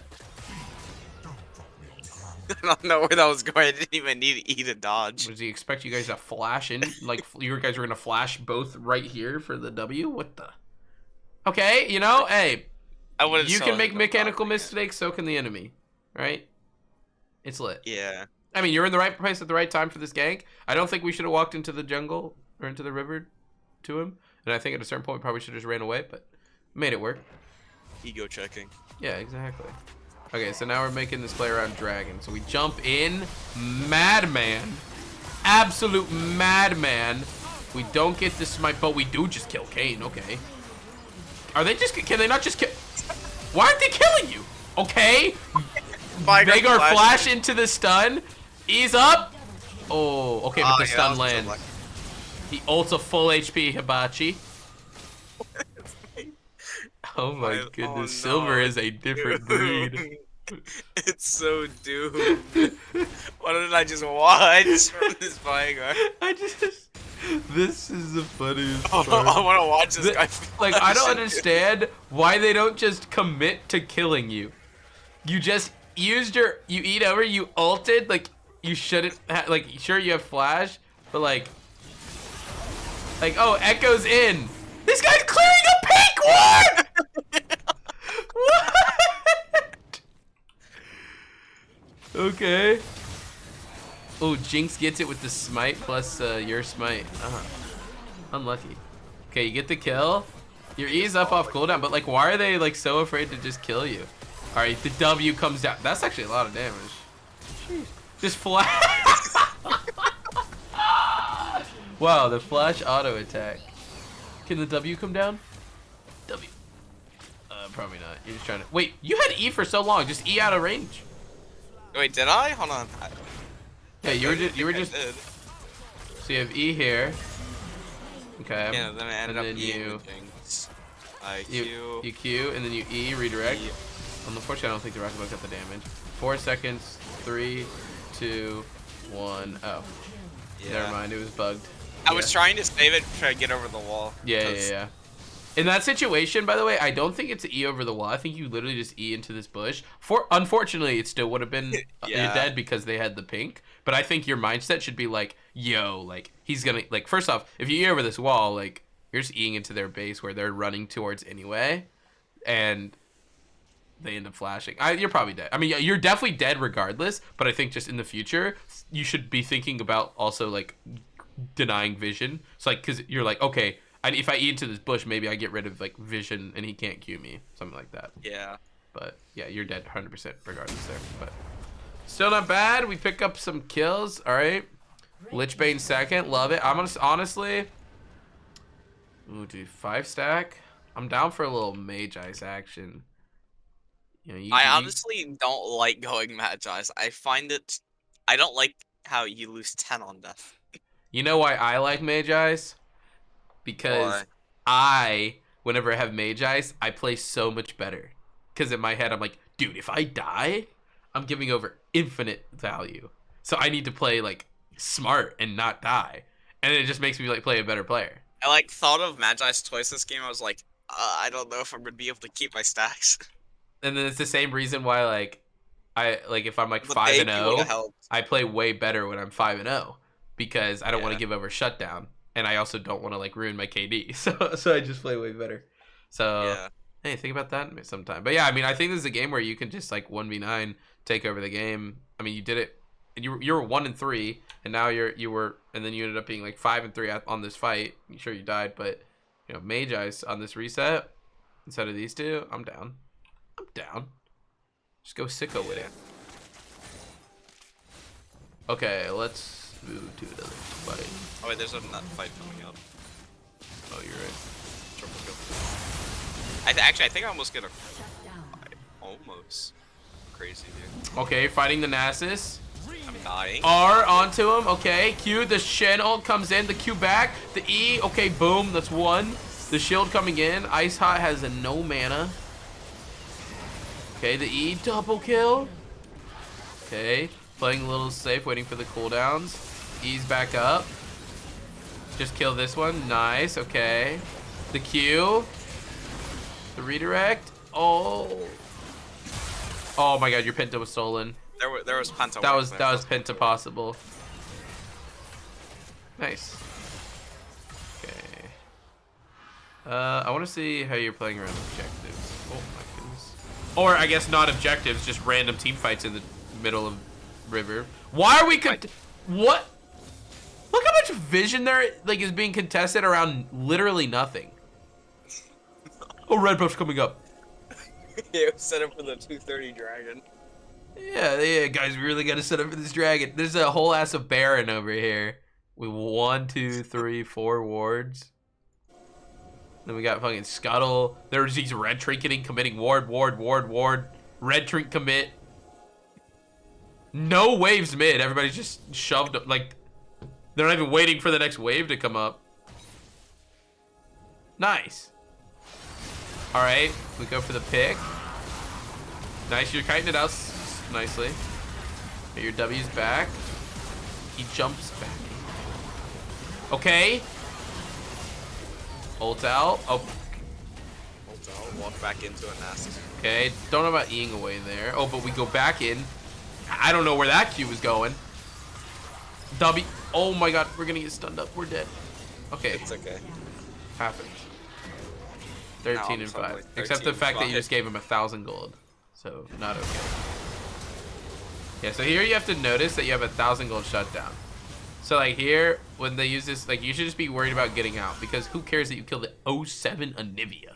I don't know where that was going. I didn't even need to eat a dodge. Does he expect you guys to flash in? Like, you guys are going to flash both right here for the W? What the? Okay, you know, hey. I wouldn't. You sell can it make in the mechanical bottom again. mistakes, so can the enemy. Right? It's lit. Yeah. I mean, you're in the right place at the right time for this gank. I don't think we should have walked into the jungle or into the river to him. And I think at a certain point we probably should have just ran away, but made it work. Ego checking. Yeah, exactly. Okay, so now we're making this play around Dragon. So we jump in. Madman. Absolute madman. We don't get this smite, but we do just kill Kane. Okay. Are they just... Can they not just kill... Why aren't they killing you? Okay. Veigar flash into the stun. Ease up. Oh, okay, but the stun lands. He ults a full HP Hibachi. Oh my goodness, Silver is a different breed. It's so doomed. Why didn't I just watch from this Vigar? This is the funniest Oh, part. I want to watch this guy. Like, I don't understand why they don't just commit to killing you. You just used you eat over, you ulted, like, you shouldn't, like, sure you have flash, but like, oh, Ekko's in. This guy's clearing a pink ward! What? Okay. Oh, Jinx gets it with the smite plus your smite. Unlucky. Okay, you get the kill. Your E's up off cooldown, but like, why are they like so afraid to just kill you? All right, the W comes down. That's actually a lot of damage. Jeez. Just flash. Wow, the flash auto attack. Can the W come down? W. Probably not. You're just trying to. Wait, you had E for so long. Just E out of range. Wait, did I? Hold on. Yeah, you were just. So you have E here. Okay. Yeah, then I ended up you things. You Q, and then you E, redirect. E. Unfortunately, I don't think the rocket boat got the damage. 4 seconds. 3, 2, 1. Oh. Yeah. Never mind, it was bugged. I was trying to save it to get over the wall. Yeah. In that situation, by the way, I don't think it's E over the wall. I think you literally just E into this bush. Unfortunately, it still would have been dead because they had the pink. But I think your mindset should be like, yo, like, he's gonna, like, first off, if you E over this wall, like, you're just Eing into their base where they're running towards anyway. And they end up flashing. You're probably dead. I mean, you're definitely dead regardless. But I think just in the future, you should be thinking about also, like, denying vision. So, like, because you're like, okay, if I eat into this bush, maybe I get rid of like vision and he can't Q me, something like that. Yeah. But yeah, you're dead 100% regardless there. But still not bad. We pick up some kills. All right. Lichbane second, love it. I'm gonna honestly. Ooh, dude, 5 stack. I'm down for a little Mage Ice action. You know, I honestly don't like going Magi's. I find it. I don't like how you lose 10 on death. You know why I like Mage Ice? Because whenever I have Mage Ice, I play so much better. Because in my head, I'm like, dude, if I die, I'm giving over infinite value. So I need to play like smart and not die. And it just makes me like play a better player. I like thought of Magi's twice this game. I was like, I don't know if I'm gonna be able to keep my stacks. And then it's the same reason why like if I'm like 5-0, I play way better when I'm 5-0 because I don't want to give over shutdown. And I also don't want to like ruin my KD, so I just play way better. So hey, think about that sometime. But yeah, I mean, I think this is a game where you can just like 1v9 take over the game. I mean, you did it, and you were 1-3, and now you were, and then you ended up being like 5-3 on this fight. Sure, you died, but you know, Mage Ice on this reset instead of these two, I'm down. I'm down. Just go sicko with it. Okay, let's move to another fight. Oh wait, there's a nut fight coming up. Oh, you're right. Triple kill. Actually, I think I almost get a. Almost. Crazy, dude. Okay, fighting the Nasus. I'm dying. R onto him. Okay, Q. The Shen ult comes in. The Q back. The E. Okay, boom. That's 1. The shield coming in. Ice Hot has a no mana. Okay, the E. Double kill. Okay, playing a little safe, waiting for the cooldowns. E's back up. Just kill this one. Nice. Okay. The Q. The redirect. Oh. Oh my God! Your Penta was stolen. There was Penta. That was Penta possible. Nice. Okay. I want to see how you're playing around objectives. Oh my goodness. Or I guess not objectives, just random team fights in the middle of river. Why are we what? Look how much vision there like is being contested around literally nothing. Oh, red buff's coming up. Yeah, set up for the 230 dragon. Yeah, guys, we really got to set up for this dragon. There's a whole ass of Baron over here. With 1, 2, 3, 4 wards. Then we got fucking Scuttle. There's these red trinketing committing ward. Red trink commit. No waves mid. Everybody's just shoved up. Like, they're not even waiting for the next wave to come up. Nice. All right, we go for the pick. Nice, you're kiting it out nicely. Your W's back. He jumps back. Okay. Ult out. Oh. Ult out. Walk back into a nasty. Okay. Don't know about Eing away there. Oh, but we go back in. I don't know where that Q was going. W. Oh my god. We're gonna get stunned up. We're dead. Okay. It's okay. Happens. 13 and 5. Like Except the fact that you just gave him 1,000 gold. So, not okay. Yeah, so here you have to notice that you have 1,000 gold shutdown. So, like, here, when they use this, like, you should just be worried about getting out. Because who cares that you killed the 07 Anivia?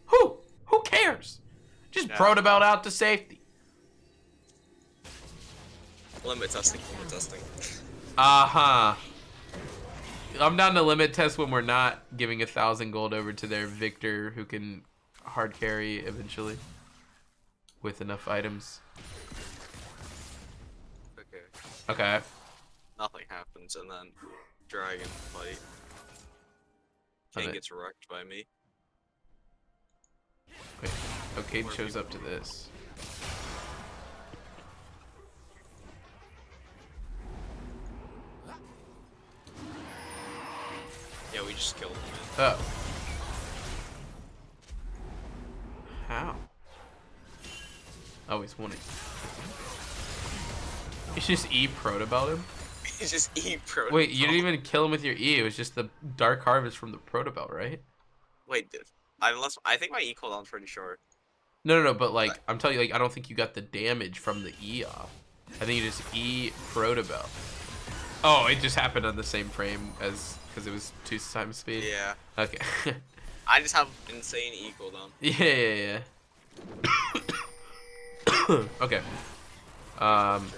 Who cares? Just protobelt out to safety. Limit testing. Uh-huh. I'm down to limit test when we're not giving 1,000 gold over to their Victor, who can hard carry eventually with enough items. Okay. Okay. Nothing happens, and then dragon fight. King gets wrecked by me. Wait. Okay, shows up to this. Yeah, we just killed him. Oh. How? Oh, he's winning. You should just E protobelt him? He's just E pro. Wait, you didn't even kill him with your E. It was just the Dark Harvest from the protobelt, right? Wait, dude. I think my E cooldown's pretty short. No, but like, I'm telling you, like, I don't think you got the damage from the E off. I think you just E protobelt. Oh, it just happened on the same frame as, because it was 2 times speed? Yeah. Okay. I just have insane E cooldown. Yeah. Okay.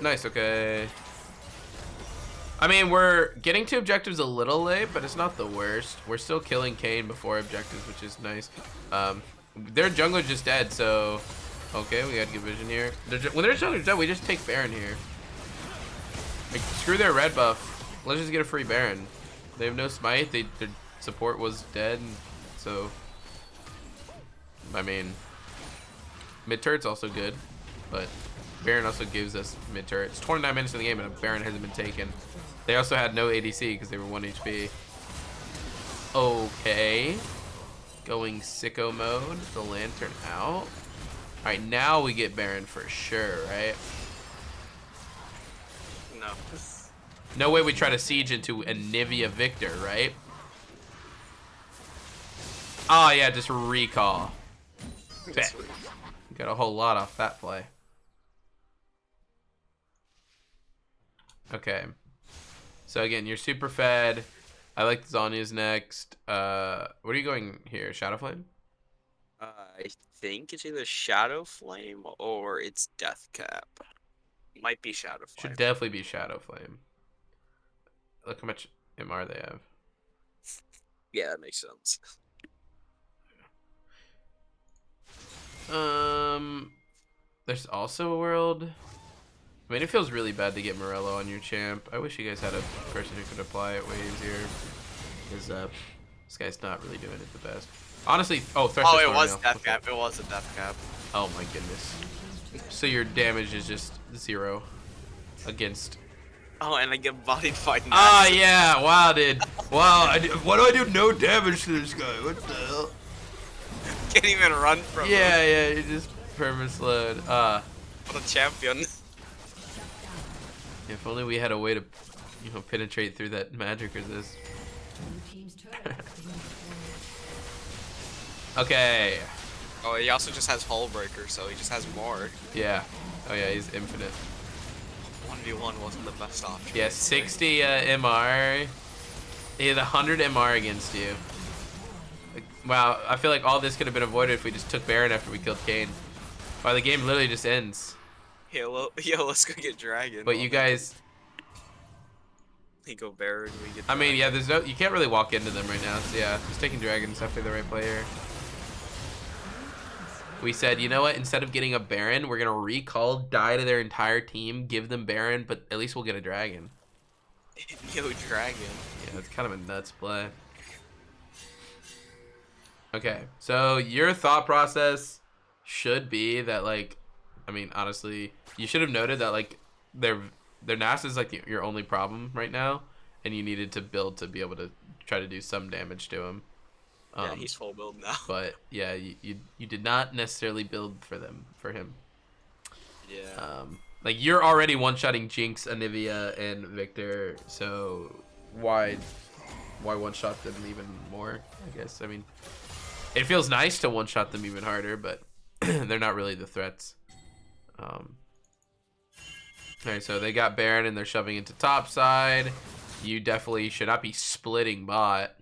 Nice, okay. I mean, we're getting to objectives a little late, but it's not the worst. We're still killing Kayn before objectives, which is nice. Their jungler's just dead, so... Okay, we got good vision here. When their jungler's dead, we just take Baron here. Like, screw their red buff. Let's just get a free Baron. They have no smite. Their support was dead, so... I mean... Mid turret's also good, but Baron also gives us mid turret. It's 29 minutes in the game and a Baron hasn't been taken. They also had no ADC because they were 1 HP. Okay. Going sicko mode. The lantern out. Alright, now we get Baron for sure, right? No. No way we try to siege into Anivia Victor, right? Oh yeah, just recall. Bet. Got a whole lot off that play. Okay. So again, you're super fed. I like Zanya's next. What are you going here? Shadow Flame? I think it's either Shadow Flame or it's Death Cap. Might be Shadow Flame. Should definitely be Shadow Flame. Look how much MR they have. Yeah, that makes sense. There's also a world. I mean, it feels really bad to get Morello on your champ. I wish you guys had a person who could apply it way easier. Because this guy's not really doing it the best. Honestly, oh, Thresh is it was now. Death Cap. It was a Death Cap. Oh my goodness. So your damage is just 0 against. Oh, and I get bodied by Ah, yeah. Wow, dude. Wow. Why do I do no damage to this guy? What the hell? Can't even run from him. Yeah, you just perma-slowed. What a champion. If only we had a way to, penetrate through that magic resist. Okay. Oh, he also just has Hull Breaker, so he just has more. Yeah. Oh yeah, he's infinite. 1v1 wasn't the best option. Yeah, 60 MR. He had 100 MR against you. Like, wow, I feel like all this could have been avoided if we just took Baron after we killed Kayn. Wow, the game literally just ends. Yo, let's go get Dragon. But you guys... He go Baron, we get I mean, Dragon. yeah, you can't really walk into them right now. So yeah, just taking Dragon is definitely the right player. We said, you know what? Instead of getting a Baron, we're gonna recall, die to their entire team, give them Baron, but at least we'll get a Dragon. Yo, Dragon. Yeah, it's kind of a nuts play. Okay, so your thought process should be that, like, I mean, honestly, you should have noted that, like, their their Nasus is like your only problem right now, and you needed to build to be able to try to do some damage to him. Yeah, he's full build now. But yeah, you did not necessarily build for him. Yeah. Like you're already one-shotting Jinx, Anivia, and Victor, so why one-shot them even more? I guess. I mean, it feels nice to one-shot them even harder, but they're not really the threats. Alright, so they got Baron and they're shoving into top side. You definitely should not be splitting bot.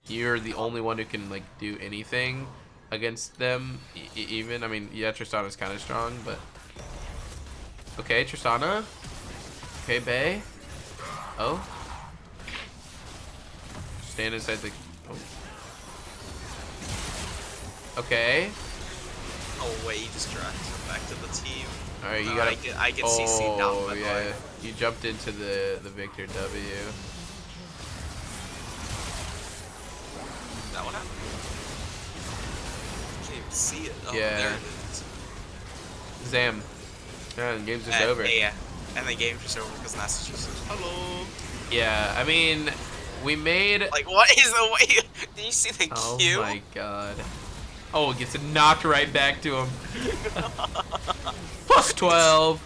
You're the only one who can like do anything against them. Even, I mean, yeah, Tristana's kind of strong, but okay, Tristana. Okay, Bay. Oh, stand inside the. Oh. Okay. Oh wait, he just dragged him back to the team. All right, you gotta. I get CC down. Oh yeah, you jumped into the Victor W. Is that what happened? Can't even see it. Oh, Yeah. there it is. Zam. Yeah, the game's just over. Yeah, and the game's just over because Nasus just says, hello. Yeah, I mean, we made. Like, what is the way? Did you see the Oh Q? my god. Oh, it gets it knocked right back to him. Plus 12.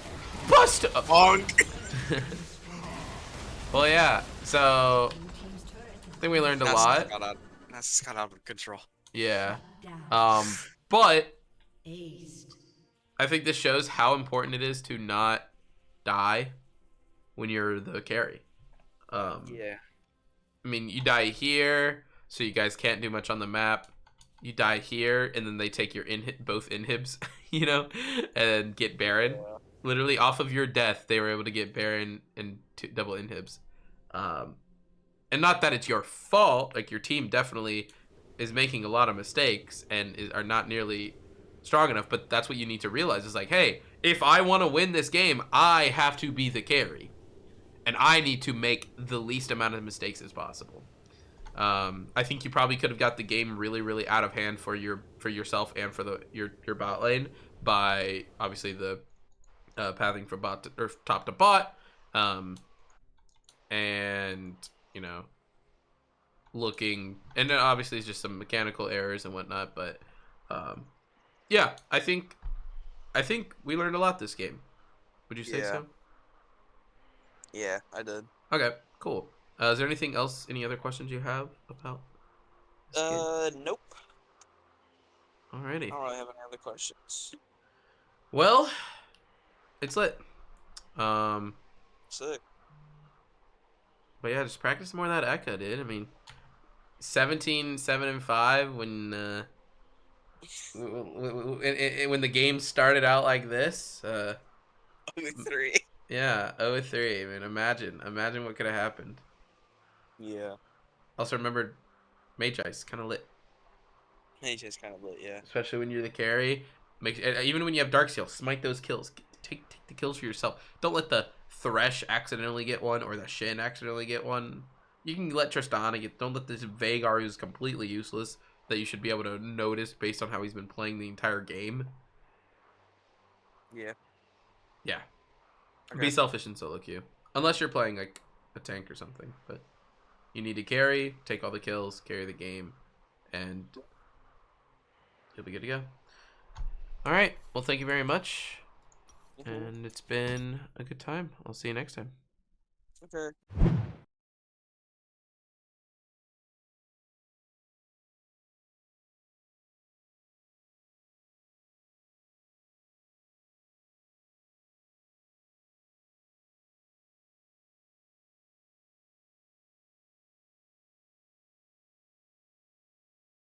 Plus. Bonk. Well, yeah. So, I think we learned a lot. Nasus got out of control. Yeah. Down. But Aced. I think this shows how important it is to not die when you're the carry. Yeah. I mean, you die here, so you guys can't do much on the map. You die here, and then they take your both inhibs, you know, and get Baron. Yeah. Literally, off of your death, they were able to get Baron and double inhibs. And not that it's your fault. Like, your team definitely is making a lot of mistakes and are not nearly strong enough. But that's what you need to realize is like, hey, if I want to win this game, I have to be the carry. And I need to make the least amount of mistakes as possible. I think you probably could have got the game really, really out of hand for yourself and for your bot lane by obviously the pathing from bot to, or top to bot, and you know, looking, and then obviously it's just some mechanical errors and whatnot. But yeah, I think we learned a lot this game. Would you say so? Yeah, I did. Okay, cool. Is there anything else? Any other questions you have about this game? Nope. Alrighty. I don't really have any other questions. Well, it's lit. Sick. But yeah, just practice more of that Ekko, dude. I mean, 17, 7, and 5 when when the game started out like this. 3. Yeah, 0-3. I mean, imagine what could have happened. Yeah. Also, remember, Magi's kind of lit. Magi's kind of lit, yeah. Especially when you're the carry. Even when you have Darksteel, smite those kills. Take the kills for yourself. Don't let the Thresh accidentally get one or the Shin accidentally get one. You can let Tristana get. Don't let this Veigar, who's completely useless, that you should be able to notice based on how he's been playing the entire game. Yeah. Yeah. Okay. Be selfish in solo queue. Unless you're playing like a tank or something. But you need to carry, take all the kills, carry the game, and you'll be good to go. Alright, well thank you very much. And it's been a good time. I'll see you next time. Okay.